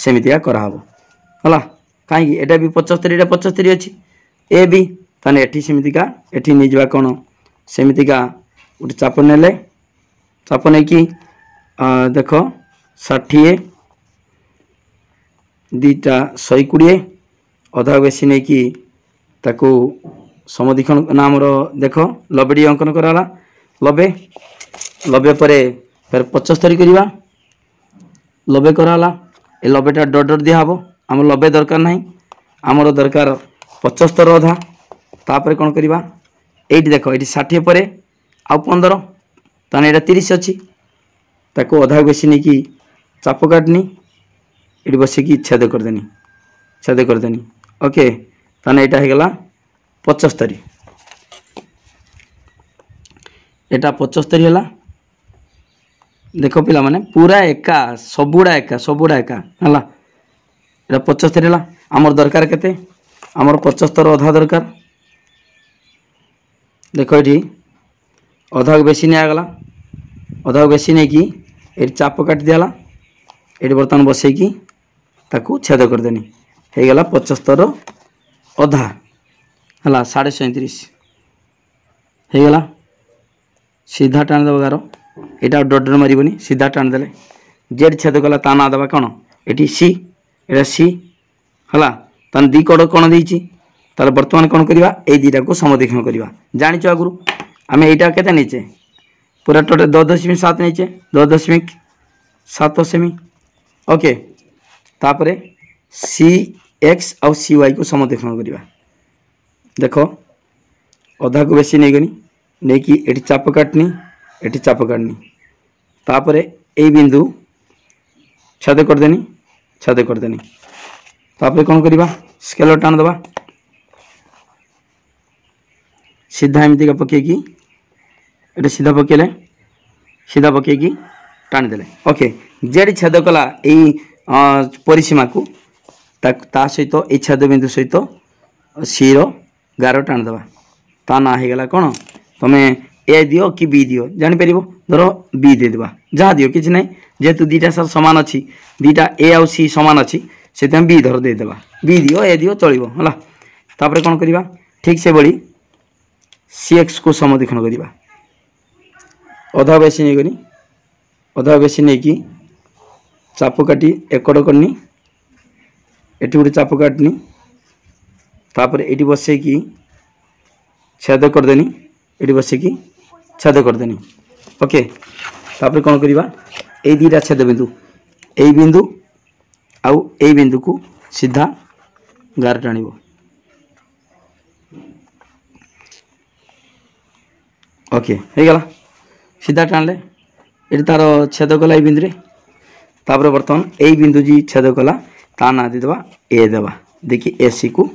सेमतिया कराहब है कहीं एटा भी 75 एटा 75 अच्छी ए बी ताने एठी सेमितिका एठी नहीं जा कौन सेमितिका गोटे चाप नेले चाप नहीं कि देख 60 दीटा 120 अधा बेसी नहीं कि ताकू समदीक्षण ना आमर देख 90 डिग्री अंकन कराला 90 90 पर फिर 75 करवा 90 कराला ए 90टा डट डट दिया हम आम 90 दरकार नहीं आमर दरकार 75 अधा तापर कौन करवा ये देख ये 60 पर आउ 15 ताने ये 30 अच्छी ताको अधा बेसी नहीं कि चाप काटनी ये बसिकी छेद करदेनी ओके ताने यहाँ होगला 75 एटा 75 है देख पिला माने पूरा एका सबुड़ा एका है 75 है आमर दरकार केते आमर 75 अधा दरकार देख ये अधा को बेसी निगला अधा को बेसी नहीं कि ये चाप काटी दिगला ये बर्तमान बसैकी ताकू छेद करदेनी हो गला 75 अधा है 37.5 हो गला सीधा टाणी देव गार यहाँ डर मारबनी सीधा टाणीदे जेड छेद कला ता ना देवा कौन ये सी एटा सी है तान दी कड़ कौन देती ताल बर्तमान कौन करवा ये दुटा को समदीक्षण करवा जाच आगु आम यहाँ के नहींचे पूरा टोटल 10.7 नहींचे 10.7 सेमी ओके तापर सी एक्स आउ सी वाई को समदीक्षण करवा देख अधा को बेसी नहीं गनी नहीं कि ये चाप काटनी ये चाप काटनी तापर ये बिंदु छेद करदेनी तापर कौन करवा स्केल टाण दबा सीधा एमती का पकईकी ये सीधा पकेले सीधा पकईकी टाणीदे ओके जेड छेद कला यही परिसीमा को ता सहित ये छेद बिंदु सहित सी गार टाणीदे ता ना होगला कौन तुम्हें ए दियो कि बी दियो जापर धर बी देदेबा जहाँ दियो कि ना जेहेतु दुटा सार सामान अच्छी दुटा ए आउ सी सामान अच्छी से बी धर देदेबा बी दियो ए दियो चलो है तापर कौन करवा ठीक से बड़ी सी एक्स को समदीक्षण करवा अधा बेसी नहीं गनी अधा बेसी नहीं कि चाप काटी एकड़ करनी ये गोटे चाप काटनी तापर ये बसैकी छेद करदेनी ये बसैकी छेद करदेनी ओके तापर कौन करवा ये दुटा छेद बिंदु आउ ए बिंदु को सीधा गार टाणीब ओके हो गला सीधा टाणले ये तार छेद कला बिंदु तापर बर्तमान यही बिंदु जी छेद कला ता ना देवा ए देवा देखिए एसी को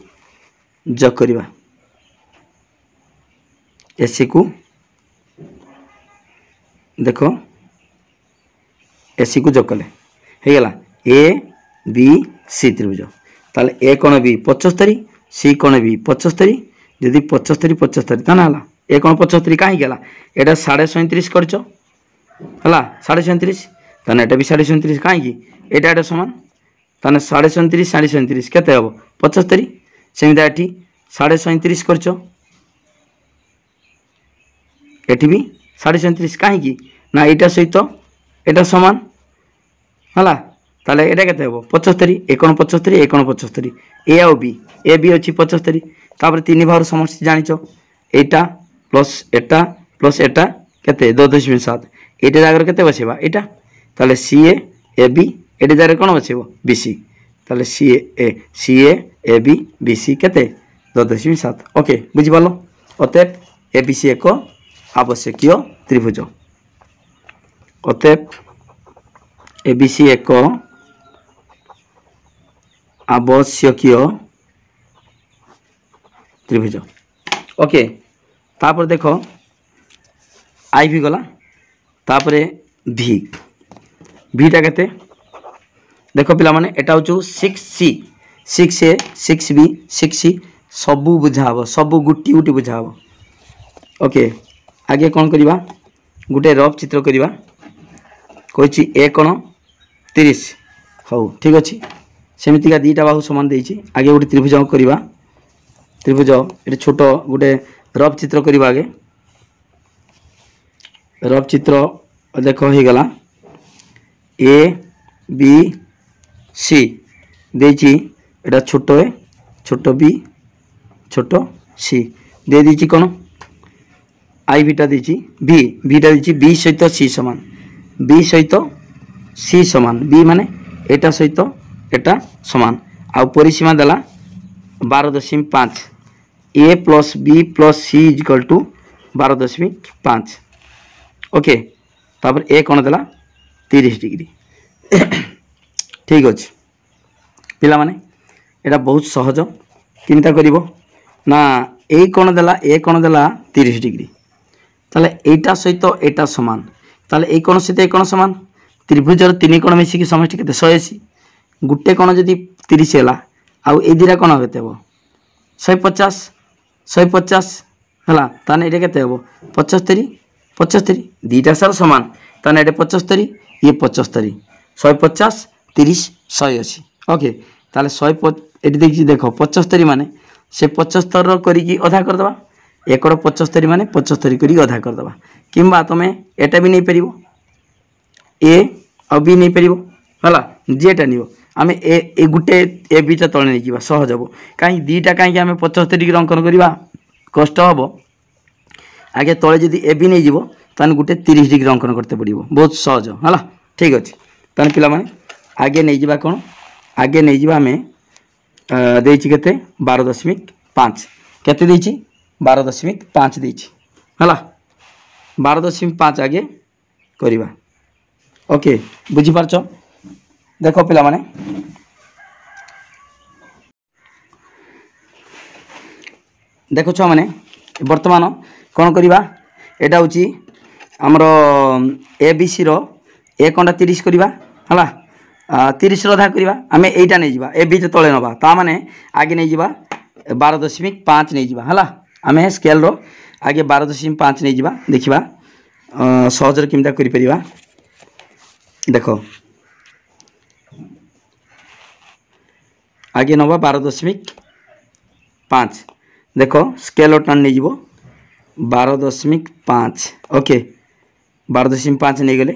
जग करवा एसी को देख एसी को जग कले हो गला ए बी सी त्रिभुज ताले ए कोण बी 75 सी कोण बी 75 जदि 75 75 ता ना ए कोण 75 कहीं गला एटा 37.5 करछ हला 37.5 ताने एटा भी 37.5 कहीं एटा एटा समान ताने 37.5 37.5 केते हबो 75 सेमिदा एठी 37.5 करछ एठी भी 37.5 कहीं ना एटा सहित एटा समान हला ताले एटा केते हबो 75 एकण 75 एकण 75 ए आउ बी ए बी अछि 75 तापर तीन भाग समष्टि जानिचो एटा प्लस एटा केते 2.7 एटा जागर केते बसेबा एटा ताले सी ए बी एटा जागर कोन बसेबो बी सी ताले सी ए बी बी सी केते 2.7 ओके बुझि पालो अतएव ए बी सी एक आवश्यकीय त्रिभुज अतएव ए बी सी एक आवश्यकीय त्रिभुज ओके तापर देख आई भी गला तापर भी भीटा केते देख पिला माने एटा हूँ 6C 6A 6B 6C सबू बुझाव सबू गुटी गुटी बुझाव ओके आगे कौन करवा गोटे रफ चित्र करवा कही ए कोण 30 हौ ठीक अच्छे सेमतिका दीटा बाहु समान देछि आगे गोटे त्रिभुज करवा त्रिभुज ये छोट गोटे रफ चित्र करवा आगे रफ चित्र देख हो गला ए बी सी देछि एटा छोट ए छोट बी छोट सी दे दीची कौन आई बीटा देछि बी बीटा देछि बी सहित सी समान बी सहित सी समान बी माने एटा सहित एटा समान आ परिसीमा देला 12.5 A plus B plus C equal to 12.5 okay तापर ए कौन देला 30 डिग्री ठीक अच्छे पिला माने एटा बहुत सहज चिंता करिवो ना ए कौन देला 30 डिग्री ताले एटा सहित एटा समान ताले ए कोण सहित ए कोण समान त्रिभुजर तीन कोण मिसिकी समष्टि केते 180 गुटे कोण जदि 30 हैला आउ ए दिरा कोण केते हो 150 150 हला ताने एटा केते हो 75 75 दुईटा सार सामान ताने ये 75 ये 75 150 30 180 ओके ताले 100 एटी देखि देखो 75 माने से 75 करिकी अधा कर दबा एकड़ 75 माने 75 करिकी अधा कर दबा किंबा तमे एटा भी नहीं परिबो ए आ बी नहीं परिबो हला जेटा निबो आमे ए गुटे ए बीटा तळे नै जिबा सहज हबो काई दीटा काई आमे 75 डिग्री अंकन करिबा कष्ट हबो आगे तळे जदी ए बी नै जिवो तान गुटे 30 डिग्री अंकन करते पड़िबो बहुत सहज हला ठीक अछि तान पिला माने आगे नै जिबा कोन आगे नै जिबा आमे देछि केते 12.5 केते देछि 12.5 देछि हला 12.5 आगे करिबा ओके बुझी पारछो देखो पिला माने देखो छुआ माने वर्तमान कौन करिबा एटा होची हमरो ए बी सी रो ए कोंडा 30 करिबा हला 30 रो आधा करिबा हमें एटा नै जिबा ए बी ते तळे नबा ता माने आगे नै जिबा 12.5 नै जिबा हला हमें स्केल रो आगे 12.5 नै जिबा देखिबा सहज रे किमता करि परिबा देखो आगे नवा 12.5 देखो स्केल टर्न नहीं जीवो 12.5 ओके 12.5 नहीं गले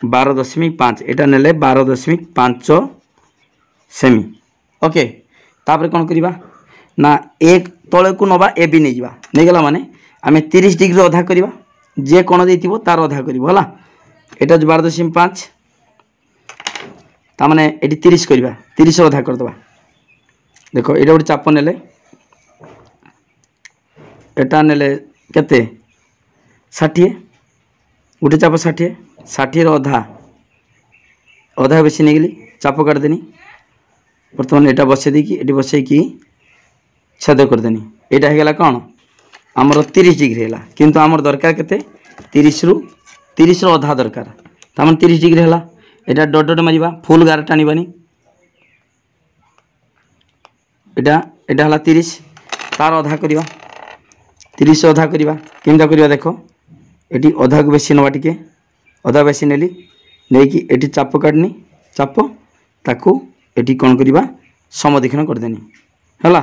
12.5 एटा नेले 12.5 सेमी ओके तापर कौन करिबा ना एक तले को नवा ए बी नहीं जीवा नहीं गला माने आमे 30 डिग्री अधा करिबा जे कोन देथिबो तार अधा करिबो हला एटा 12.5 तामने एटी 30 करिबा 30 अधा कर दबा देखो एटा गोटे चाप नेले एटा नेले केते 60 गोटे चाप 60 रो अधा अधा बेसी नै गेली चाप काट देनी वर्तमान एटा बसे दी की एटी बसे की छेद कर देनी एटा हे गेला कोन हमर 30 डिग्री हैला किंतु हमर दरकार केते 30 रो अधा दरकार तामन 30 डिग्री हैला एटा डॉट डॉट मारिबा फुल गार टाणीबानी एटा एटा हला 30 तार अधा करिबा 30 अधा करिबा केमता करिबा देखो एटी अधा को बेसी नवा टिके अधा बेसी नेली नै कि एटी चाप काटनी चाप ताकू एटी कोन करिबा समदिखन कर देनी हला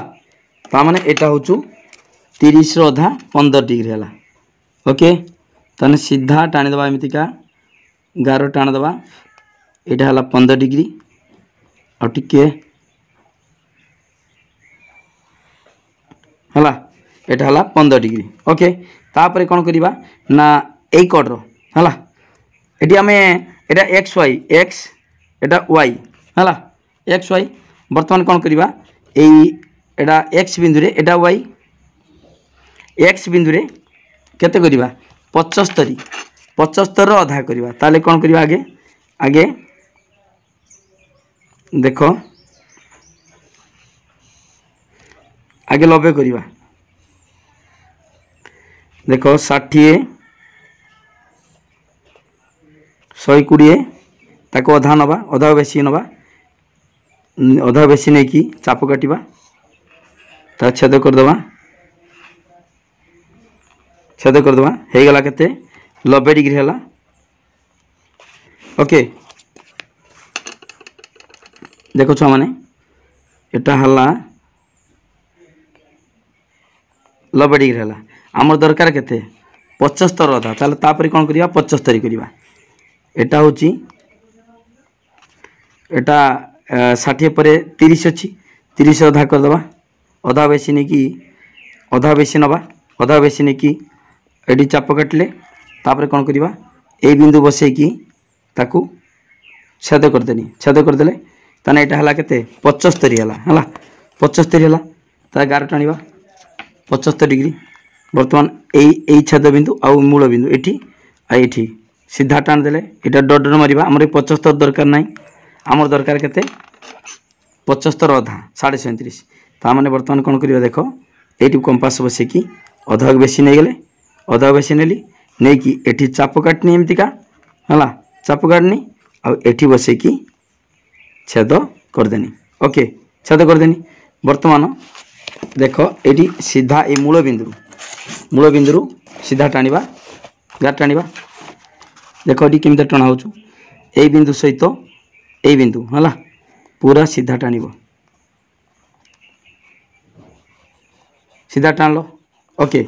ता माने एटा होचु 30 रो अधा 15 डिग्री हला ओके तने सीधा टाणी दबा एमितिका गारो टाण दबा एटा हला 15 डिग्री और टिके हला एटा हला 15 डिग्री ओके तापरे कोन करिबा ना ए कोड रो हला एटी हमें एटा x Y x iota y हला एक्स वाई वर्तमान कोन करिबा एई एटा एक्स बिंदु रे एटा वाई एक्स बिंदु रे केते करिबा 75 रो आधा करिबा ताले कोन करिबा आगे आगे देखो आगे 90 करिबा देखो 60 120 ताको अधा नबा अधा बेसी नबा अधा बेसी नै कि चाप काटिबा ता छेद कर दबा हे गला केते 90 डिग्री हला ओके देखो छुआ माने एटा हला 90 डिग्री हला हमर दरकार केते 75 अधा ताले तापरे कोन करिया 75 करिया एटा होची एटा 60 परे 30 अछि 30 अधा कर दबा अधा बेसी नै कि अधा बेसी नबा अधा बेसी नै कि एडी चाप काटले तापरे कोन करिबा ए बिंदु बसे कि ताकू छेद कर देनी छेद कर देले ताने एटा हला केते 75 हला 75 हला ता गार टाणीबा 75 डिग्री वर्तमान एई छेद बिंदु आ मूल बिंदु एठी आ एठी सीधा टाण देले एटा डॉट डॉट मारिबा हमर 75 दरकार नै हमर दरकार केते 75 अधा 37.5 ता माने वर्तमान कोन करिबा देखो एठी कंपास बसे कि अधा बेसी नै गेले अधा बेसी नेली नै कि एठी चाप काटनी एमतिका हला चाप काटनी आ एठी बसे कि छेद कर देनी ओके छेद कर देनी वर्तमान देखो एठी सीधा ए मूल बिंदु सीधा टाणीबा गार टाणिबा देख ये केमी टणा हो बिंदु सहित ये बिंदु है पूरा सीधा टाणिब सीधा टाण ओके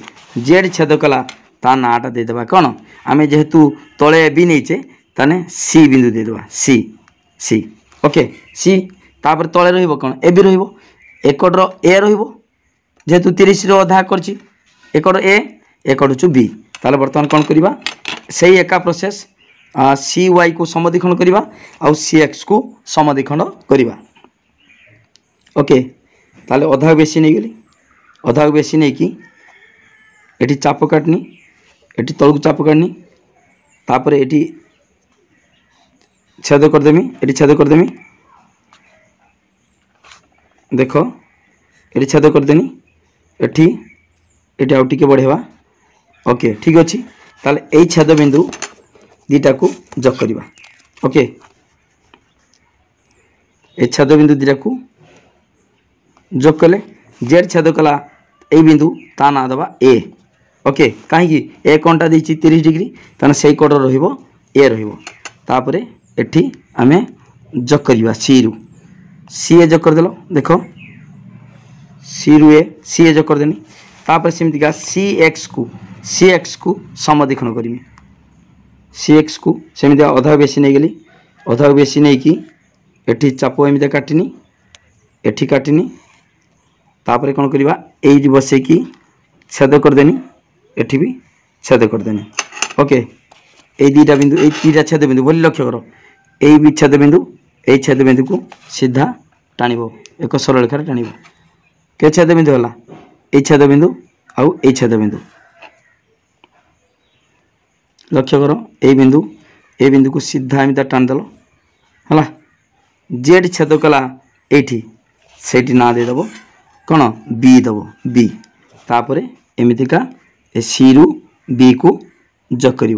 जेड छेद कला ता नाटा देदेबा कौन आम जेहेतु तले बी नहींचे ताने सी बिंदु देदेबा सी सी ओके सी तापर तले रहिबो कौन ए बी रहिबो एकड़ ए रहिबो जेहेतु 30 रो अधा करछि एकड़ ए एकड़ चु बी ताले वर्तमान कौन करिबा सही एका प्रोसेस सी वाई को समद्विखंड करिबा आउ सी एक्स को समद्विखंड करिबा ओके ताले अधा बेसी नै गेली अधा बेसी नै कि एटी चाप काटनी एटी तलक चाप काटनी तापर एटी छेद करदेमी एटी छेद करदेमी देख एटी छेद करदेनी एटी एटी आउ टिके बढ़ेवा ओके ठीक अच्छी ताले एई छेद बिंदु दीटा को जोग करिबा ओके ए छेद बिंदु दीटा को जोग कले जेड छेद कला ए बिंदु ता ना दबा ए ओके कहीं ए कोणटा देछि 30 डिग्री ताने सेई कोड रहिबो ए रहिबो तापरे एठी आमे जोग करिबा सी रु सी ए जोग कर देलो देखो सी रु सी ए जोग कर देनी तापर सेमति का सी एक्स को समद्विखंड करमी सी एक्स को सेमति अधा बेसी नै गेली अधा बेसी नै कि एठी चाप एमि काटिनी एठी काटिनी तापर कौन करवा ये बसे कि छेद करदेनी एठी भी छेद करदेनी ओके ये दुईटा बिंदु ये तीटा छेद बिंदु बोली लक्ष्य कर ये भी छेद बिंदु को सीधा टाणिब एक सरल रेखा टाणिब के छेद बिंदु है ये छेद बिंदु आउ ये छेद बिंदु लक्ष्य कर ये बिंदु को सीधा एमती टाणीदेल है जेड छेद कला ये से ना देदेव कौन बी दब बी तापर एमतीका सी रु बी को जोग कर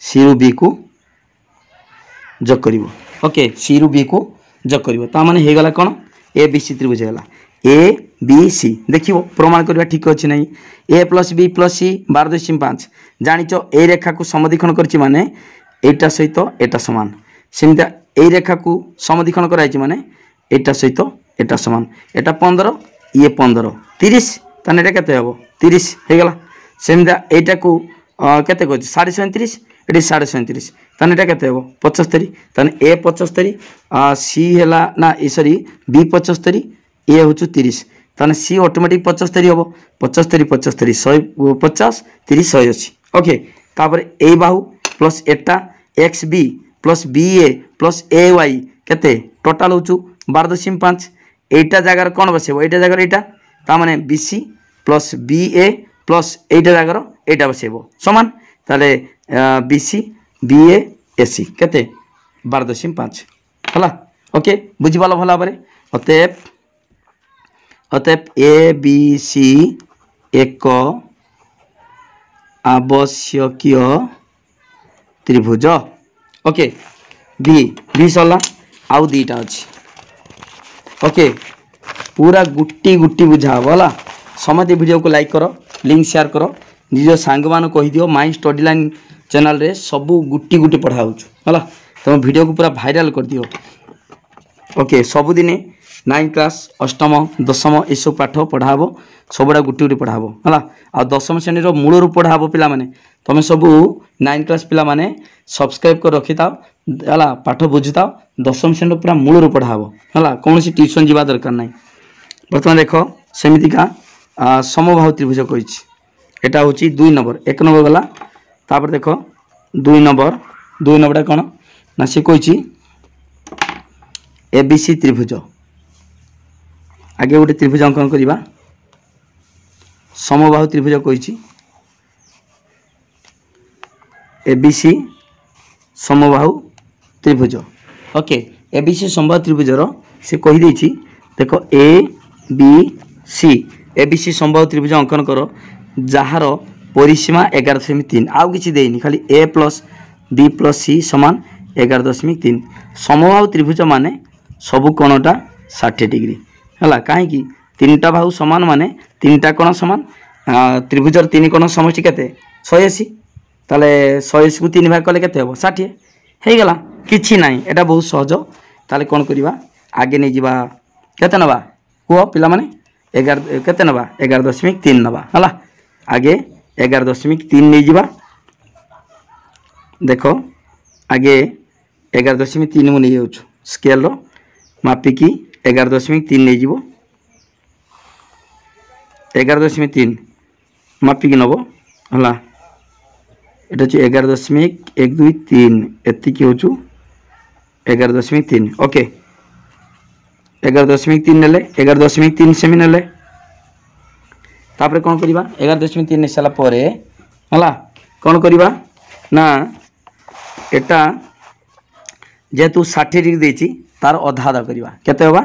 सी रु बी को जोग कर ओके सी रु बी को जोग कर ताने हो गला कौन ए बी सी त्रिभुज है ए बी सी देखो प्रमाण करवा ठीक अच्छे ना ए प्लस बी प्लस सी 12.5 जानिच ए रेखा को समद्विखंड करछि माने एटा सहित एटा समान सेमिता ए रेखा को समद्विखंड कराइछि माने एटा सहित एटा समान एटा 15 ये 15 30 ताने एटा केते हबो 30 हे गला सेमिता एटा को केते कहछि 37.5 एटी 37.5 ताने एटा केते हबो 75 ताने ए 75 सी हैला ना ए सॉरी बी 75 ए होछु 30 ताने सी ऑटोमेटिक 75 हबो 75 75 150 30 180 ओके तापर ए बाहु plus iota x B plus B ए प्लस ए वाई केते टोटल होछु 12.5 एटा जगार कौन बसेब एटा जगार एटा ता माने बीसी प्लस बी ए प्लस एटा जगार एटा बसेब समान ताले बीसी बी ए एसी केते 12.5 हला ओके बुझी पालो भला बारे अतएव ए बी सी एक आवश्यकीय त्रिभुज ओके बी सरला आउ दीटा अच्छी ओके पूरा गुटी गुटी बुझा वाला समझे वीडियो को लाइक करो लिंक शेयर करो निज सांग मान कही दियो माई स्टडी लाइन चैनल रे सबू गुटी गुटी पढ़ाऊ है तुम वीडियो को पूरा भाइराल कर दियो ओके सबुदिने 9 क्लास अष्टम दशम ये सब पाठ पढ़ाब सबुड़ा गुटी गुटी पढ़ाब है आ दशम श्रेणी मूलर पढ़ाब पिला माने तुम सबू 9 क्लास पिला माने सब्सक्राइब कर रखी था है पाठ बुझुता दशम श्रेणी पूरा मूलर पढ़ाब है कौन सी ट्यूशन जीवा दरकार ना बर्तमान देख सेमितिका समबाहु त्रिभुज कही एटा हूँ 2 नंबर 1 नंबर गला तापर देख 2 नंबर कौन ना सी कही एबीसी त्रिभुज आगे गोटे त्रिभुज अंकन करवा समबाहु त्रिभुज कही एबीसी समबाहु त्रिभुज ओके एबीसी समबाहु त्रिभुजर से कहीदे देख ए बी सी एबीसी समबाहु त्रिभुज अंकन कर जार परिसीमा 11.3 आउ किसी देनी खाली ए प्लस बी प्लस सी समान 11.3 समबाहु त्रिभुज माने सबु कोणटा 60 डिग्री है कहीं 3टा बाहु समान माने 3टा कोण समान त्रिभुजर 3 कोण समष्टि केते 180 ताले 120 को 3 भाग कले केते हो 60 हे गला किछि नाही एटा बहुत सहज ताले कोन करिवा आगे नै जिबा केते नबा को पिला माने 11 केते नबा 11.3 नबा हला आगे 11.3 नै जिबा देखो आगे 11.3 मु नै जाउछु स्केल रो मापी की 11.3 नै जिवो 11.3 मापी की नबो हला एटा छि 11.123 एति की होछु 11.3 ओके 11.3 नेले 11.3 सेमी नेले तापर कोन करिबा 11.3 ने साला परे हला कोन करिबा ना एटा जेतु 60 डिग्री देछि तार आधा आधा करिबा केते होबा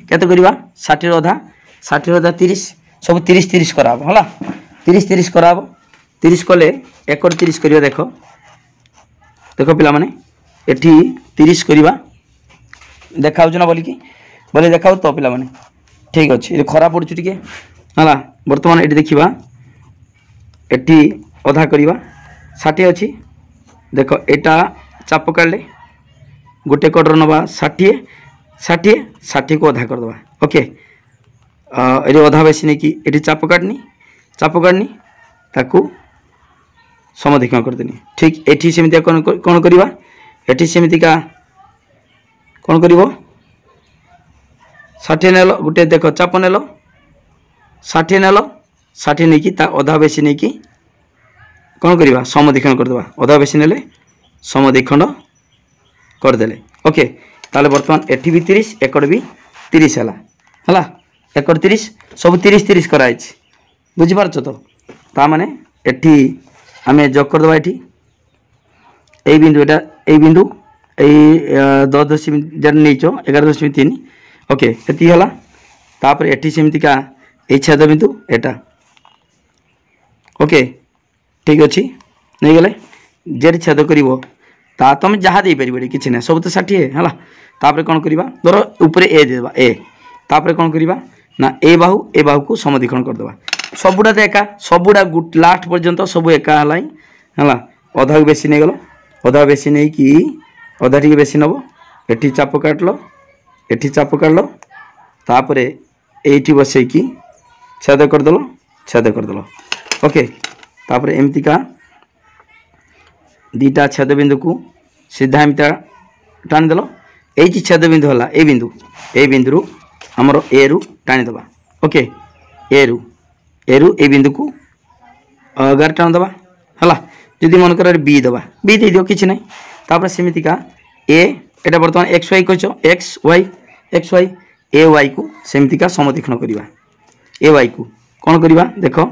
केते करिबा 60 रो आधा 60 रो आधा 30 सब 30 30 कराब हला 30 30 कराब 30 कले 31 करियो देखो देखो पिला माने एठी 30 करिबा देखाउ जना बोली की बोले देखाउ तो पिला माने ठीक अछि ए खरा पडछु टिके हला वर्तमान एठी देखिबा एठी आधा करिबा 60 अछि देखो एटा चाप काढले गोटे कटर नबा 60 60 60 को आधा कर दबा ओके एरे आधा बेसी नै कि एठी चाप काढनी ताकू समधिकरण कर देनी ठीक एठी सेमिति कोन करिबा एठी सेमिति का कोन करिवो 60 नेलो गोटे देखो चाप नेलो 60 नेलो 60 नै कि ता आधा बेसी नै कि कोन करिबा समधिकरण कर दबा आधा बेसी नेले समधिकरण कर देले ओके ताले वर्तमान एठी भी 30 एकड़ भी 30 हला एकड़ 30 सब 30 30 कराइ छी बुझि पारछ तो ता माने एठी आमे जोग कर दबा एठी ए बिंदु एटा ए बिंदु ए 10 जन नेचो 11.3 ओके एती हला तापर एठी सेमिति का ए छेद बिंदु एटा ओके ठीक अछि नै गेले जेर छेद करिवो ता तुम जहा दे परिबे किछि नै सब तो 60 हला तापर कोन करिबा धरो ऊपर ए देबा ए तापर कोन करिबा ना ए बाहु को समधिकरण कर देबा सबुडा तो एका सबुडा लास्ट पर्यंत सब एका हलाई हला आधा बेसी नै गलो आधा बेसी नै कि आधा टिके बेसी नबो एठी चाप काटलो तापरे एठी बसै कि छेद कर दलो ओके तापरे एमती का दीटा छेद बिंदु को सीधा एमता टाणी देलो एई छेद बिंदु हला ए बिंदु रु हमरो ए रु टाणी दबा ओके ए रु ए बिंदु को अगर टाण दबा हला जदि मन कर बी दे दियो किछि नै तापर सेमिति का ए एटा वर्तमान एक्स वाई कहचो एक्स वाई ए वाई को सेमिति का समधिकरण करिबा ए वाई को कोन करिबा देखो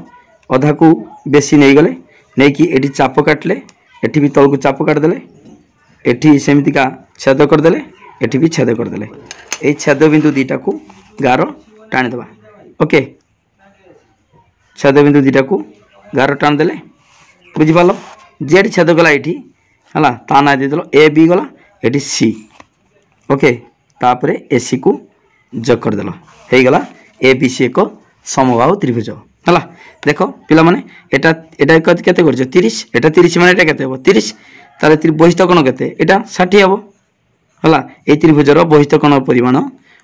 आधा को बेसी नै गले नै कि एठी चाप काटले एठी भी तल को चाप काट देले एठी सेमिति का छेद कर देले एठी भी छेद कर देले ए छेद बिंदु दीटा को गारो टाणी दबा ओके छेद बिंदु दीटा को गारो टाण देले बुझि पालो जेड छेद गला एठी हला ता ना दे देलो ए बी गला एठी सी ओके तापरे एसी को जोग कर देलो हे गला ए बी सी को समबाहु त्रिभुज हला देखो पिला माने एटा केते करछ 30 एटा 30 माने एटा केते हो 30 ताले बहिष्ठ कोण केते एटा 60 हबो हला ए त्रिभुजर बहिष्ठ कोण परिमाण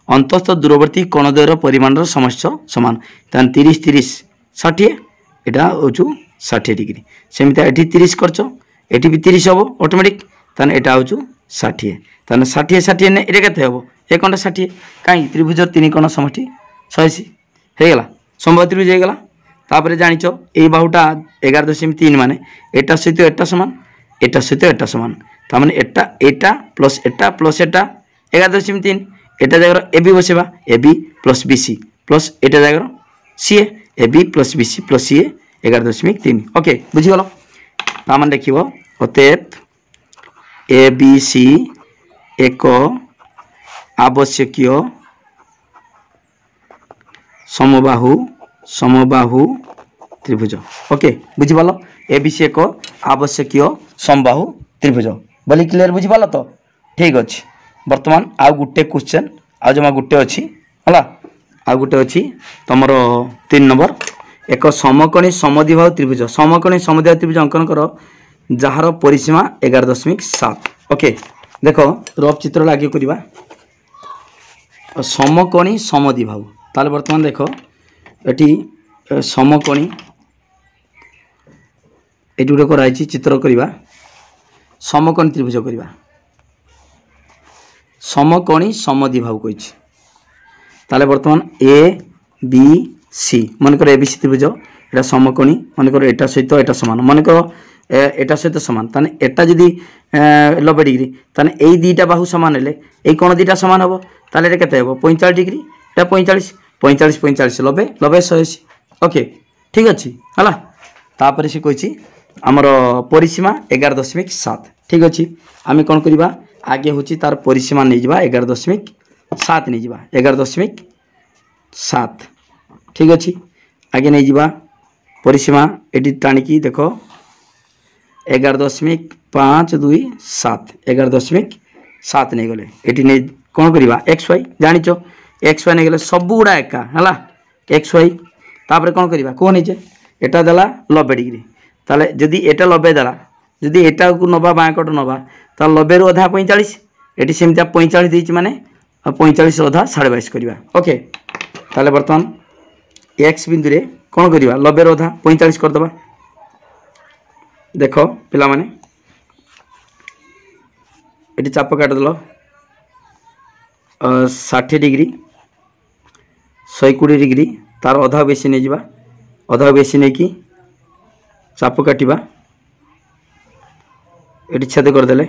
अंतस्थ दूरवर्ती कोणद्वयर परिमाणर समस्य समान तान 30 30 60 एटा होचु 60 डिग्री सेमिता एठी 30 करछ एठी भी 30 हबो ऑटोमेटिक तान एटा होचु 60 तान 60 60 ने एटा केते हबो ए कोणटा 60 काई त्रिभुजर तीन कोण समष्टि 180 हे गेला समबाहु त्रिभुज हे गेला तापरे जानिचो ए बाहुटा 11.3 माने एटा सहित एटा समान ता माने एटा प्लस एटा 11.3 एटा जगह एबी बसेबा एबी प्लस बीसी प्लस एटा जगह CA AB plus BC plus CA 11.3 okay बुझी गलो ता माने देखिबो अतएव एबीसी एक आवश्यकीय समबाहु त्रिभुज ओके बुझी पालो एबीसी एक आवश्यकीय समबाहु त्रिभुज बोली क्लियर बुझी पालो तो ठीक अछि वर्तमान आ गुटे क्वेश्चन आ जमा गुटे अछि हला आ गुटे अछि तमरो 3 नंबर एक समकोणी समद्विबाहु त्रिभुज अंकन करो जार परिसीमा 11.7। ओके देख रफ चित्र आगे करवा समकोणी समद्विबाहु ताले बर्तमान देख एटी समकोणी ये गोटे कराई चित्र करवा समकोणी त्रिभुज करवा समकोणी समद्विबाहु कही ताले बर्तमान ए बी सी मनकर ए बी सी त्रिभुज एटा समकोणी मनकर एटा सहित एटा समान मनकर एटा सहित समान ताने एटा जदि 90 डिग्री ताने एई दीटा बाहु समान हेले एई कोण दीटा समान हबो ताले रे केते हबो 45 डिग्री एटा 45 45 45 90 90 180। ओके ठीक अछि हला तापर से कहिछि हमर परिसीमा 11.7 ठीक अछि आमे कोन करबा आगे होछि तार परिसीमा नै जिबा 11.7 नै जिबा 11.7 ठीक अछि आगे नै जिबा परिसीमा एडी टाणिकी देखो 11.527 11.7 नहीं गले एटी नहीं कौन करवा एक्स वाई जानिच एक्स वाई नहीं गले सब गुड़ा एका है एक्स वाई तापर कौन करवा कौन है एटा देला 90 डिग्री ताले जदि एटा 90 देला जदि एटा को नबा बाँकट नबा ताल 90 रु अधा 45 एटी सेमती 45 देछि माने 45 अधा 22.5 करवा। ओके ताले बर्तमान एक्स बिंदु रे कौन करवा 90 रु अधा 45 कर दबा देख पिला माने ये चाप काटिदेल 60 डिग्री 120 डिग्री तार अधा बेसी नहीं जावा अधा बेसी नहीं कि चाप काटिबा ये छेद करदेले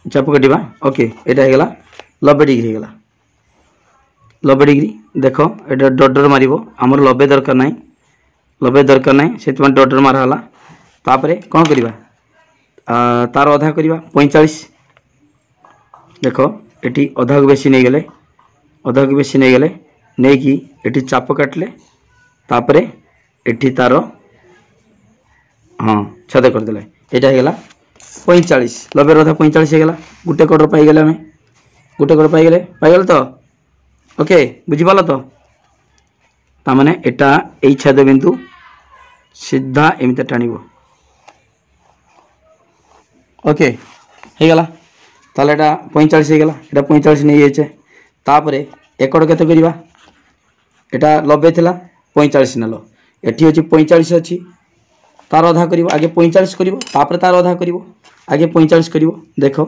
चाप काटिबा। ओके एटा हेगला 90 डिग्री हेगला 90 डिग्री देख एटा डॉटर मारिबो हमर 90 दरकार नहीं 90 दरकार नहीं से डॉटर माराला तापरे कौन करवा तार अधा करवा 45 देख ये अधा को बेसी नहीं गले अधा को बेसी नहीं गले नहीं कि ये चाप काटले तापरे एठी तार हाँ छेद करदे यहाँ होगा 45 90 अधा 45 होगा गोटे कटर पाईगले आम गोटे कटर पाईगले तो ओके बुझीपाल तो तामाने एटा एई छेद बिंदु सीधा एमती टाणिबो। ओके हो गला ताले एटा 45 हो गला एटा 45 नहीं जाइए तापरे एकड़ केते करबा एटा 90 थिला 45 नेलो एठी होची 45 अछि तार आधा करिवो आगे 45 करिवो तापरे तार आधा करिवो आगे 45 करिवो देखो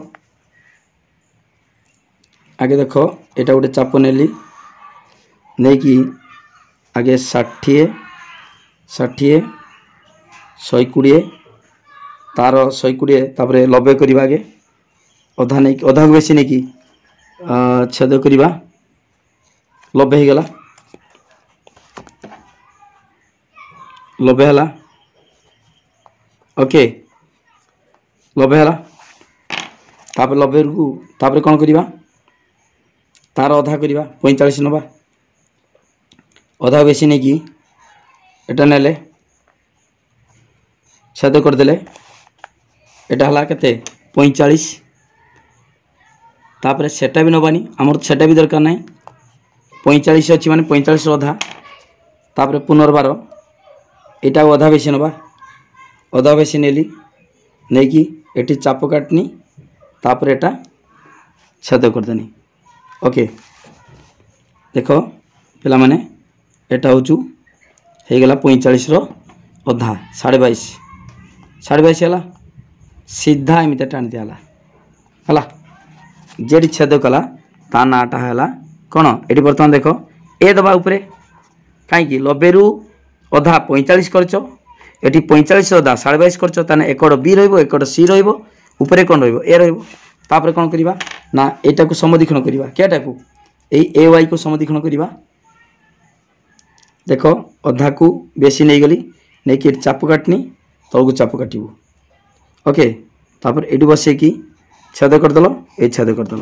आगे देखो एटा गोटे चाप नेली नहीं कि आगे 60 120 तार 120 तापरे 90 करवा आगे अधा नहीं अधा बेसी नहीं कि छेद करवा 90 होगला 90 है ओके 90 है तापर 90 को तापर कौन करवा तार अधा करवा 45 नवा अधा बेसी नहीं कि एटा नेले छेद करदे एटा हला केते 45 तापर सेटा भी नबानी आमर सेटा भी दरकार नहीं 45 अच्छी माने 45 अधा तापर पुनर्बार एटा अधा बेसी नबा अधा बेसी नेली नहीं कि एटी चाप काटनी तापर एटा छेद करदेनी। ओके देखो पिला माने एटा होचु हो गला 45 रो अधा 22.5 है सीधा एमती टाणी दिया है जेडी छेद कला ता नाटा है कौन ये बर्तमान देख ए दबा उपरे कहीं 90 रु अधा 45 करच ये 45 अधा 22.5 करच ताने एकड़ बी रहिबो एकड़ सी रहिबो उपरे कौन रहिबो ए रहिबो तापर कौन करवा ना एटा को समदीक्षण करवा केटा को ए वाई को समदीक्षण करवा देख अधा को बेसी नहीं गली नहीं कि चाप काटनी तल को चाप काटबू। ओके तापर ये बसे कि छेद करदेल ये छेद करदेल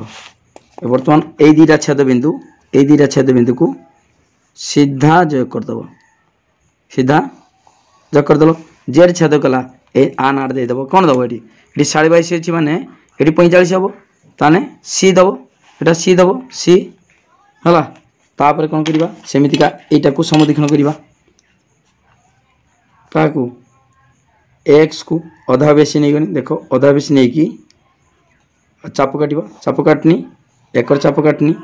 बर्तमान ये दुटा छेद बिंदु को सीधा जग करदेव सीधा जग करदेल जेड छेद कला ए आन आठ देदेव कौन दब ये 22.5 अच्छी माने ये 45 हम ताने सी दब एटा सी दब सी है तापर कौन करवा सेमितिका एटा को समदीक्षण करवा क्या एक्स को अधा बेसी नहीं गनी देख अधा बेसी नहीं कि चाप काट चाप काटनी एक चाप काटनी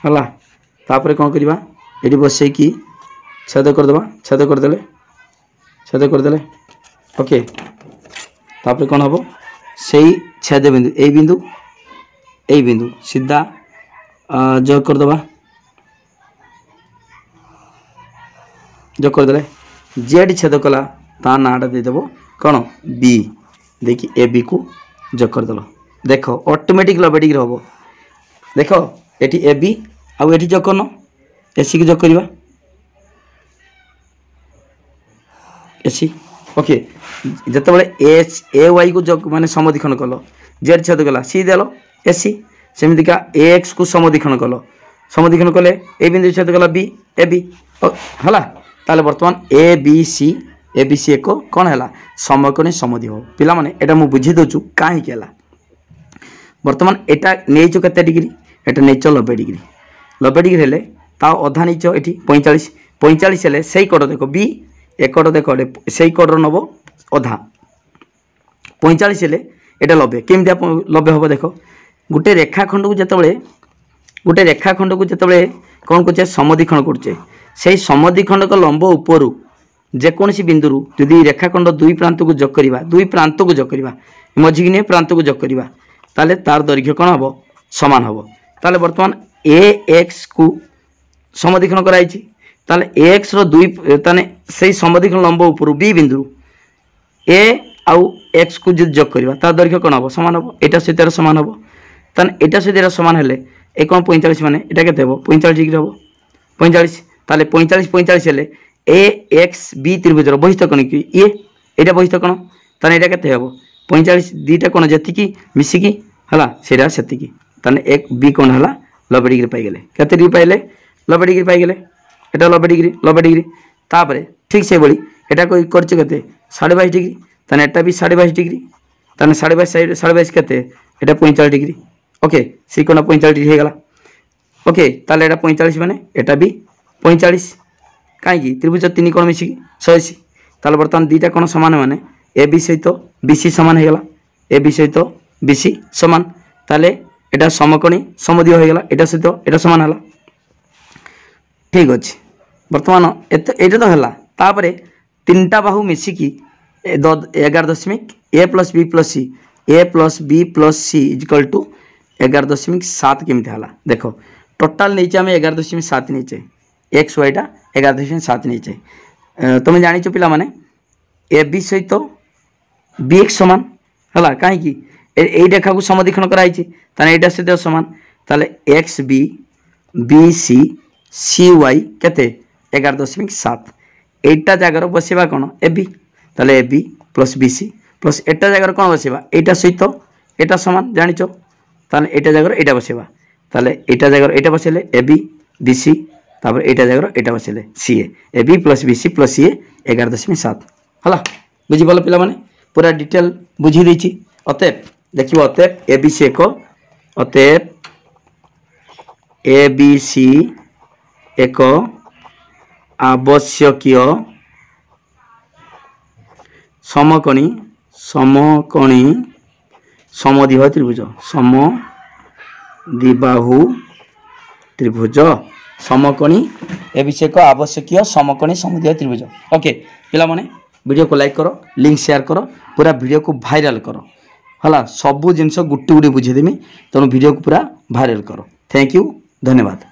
है तापर कौन करवा ये बसई कि छेद करदे छेद करदे ओके तापर कौन हम से छेद बिंदु यही बिंदु सीधा जोग करदे जोग करदे जेड छेद कला ता नाटा देदेव कौन बी देखिए ए बी को जोग करदेल देख ऑटोमेटिक लबेटिक हम देख ये ए बी आउ ये जोग करन एसी की जोग करवा एसी ओके जिते एच ए वाई को जोग माने समधिखंड कल जेड छेद कला सी देल एसी सेमतिका ए एक्स को समधिखंड कल समधिखंड कले ए बिंदु छेद कला बी ए बी है ताले बर्तमान ए बी सी एक कौन है समकोणी समद्वि पिला माने एटा मु बुझी दउछु काहे केला बर्तमान एटा नेचो केते डिग्री एटा नेचो 90 डिग्री 90 डिग्री हेले ता अधा नेचो एठी 45 45 हेले सेही कोड देखो बी एक कोड देखो सेही कोड नबो अधा 45 हेले एटा 90 केमति 90 होबो देखो गुटे रेखाखंड को जतबे कौन करछे समद्विखंड करछे से समद्विखंड को लंब ऊपर जेकोसी बिंदु यदि रेखाखंड दुई प्रांत को जोग करवा दुई प्रांत को जोग करवा मझी नहीं प्रांत को जोग करवा ताले तार दैर्घ्य कौन हम समान हम ताले बर्तमान ए एक्स को समद्विखंड कराई ताले ए एक्स दुई ताने से समद्विखंड लंब ऊपर बी बिंदु ए आउ एक्स को जो जोग करवा तार दैर्घ्य कौन हम समान हम एटा सहित समान हम ताने एटा सहित समान हेले ए कौन 45 माने एटा केते हो 45 डिग्री हम 45 ताले 45 45 हेले ए एक्स बी त्रिभुजर बहिष्ठ कोण कि ये एटा बहिष्ठ कोण ताने एटा केते हबो 45 दीटा कोण जतिकी मिसिकी हला सेरा सेतिकी ताने एक बी कोण हला 90 डिग्री पाई गेले केते डिग्री पाइले 90 डिग्री पाई गेले एटा 90 डिग्री तापरे ठीक से बळी एटा कोइ करछ केते 22.5 डिग्री ताने एटा भी 22.5 डिग्री ताने 22.5 केते एटा 45 डिग्री ओके सी कोण 45 डिग्री हे गला ओके ताले एटा 45 माने एटा भी 45 कहीं त्रिभुज 3 कोण मिसिकी 180 ताले बर्तमान दीटा कोण समान माने ए बी सहित बीसी समान हो गला ए बी सहित बीसी समान ताले एटा समकोणी समद्वि हो गला एटा सहित एटा समान हला ठीक अछि बर्तमान एटा तो हला तापरे तीनटा बाहु मिसिकी 11 A plus B plus C A plus B plus C equal to 11.7 केमती हला देखो टोटाल नहीं आम 11.7 नहीं एक्स वाईटा 11.7 नहीं तुम जानी पिला माने ए बी सहित बी एक्स समान है कहीं रेखा को समद्विखंड कराई एटा सहित समान ताले X B B C Y केते 11.7 एटा जगार बसवा कौन ए बी ताले A B plus B C plus एटा जगार कौन बसवा एटा सहित एटा समान जानिच ताले एटा जगार एटा बसवा ताले एटा जगार एटा बसले ए बी बी सी तापर एटा जगार एटा बसले C A B plus B C plus C 11.7 है बुझी पाल पिला माने पूरा डिटेल बुझी देछि अतएव देखियो अतएव ए बी सी एक अतएव ए बी सी एक आवश्यकीय समकोणी समद्विबाहु त्रिभुज समद्विबाहु त्रिभुज समकोणी ए विषय को आवश्यकीय समकोणी समद्विबाहु त्रिभुज ओके पिला माने वीडियो को लाइक करो लिंक शेयर करो पूरा वीडियो को भाइराल करो हला सबू जिनस गुट्टी गुटी बुझेदेमी तेणु वीडियो को पूरा भाइराल करो थैंक यू धन्यवाद।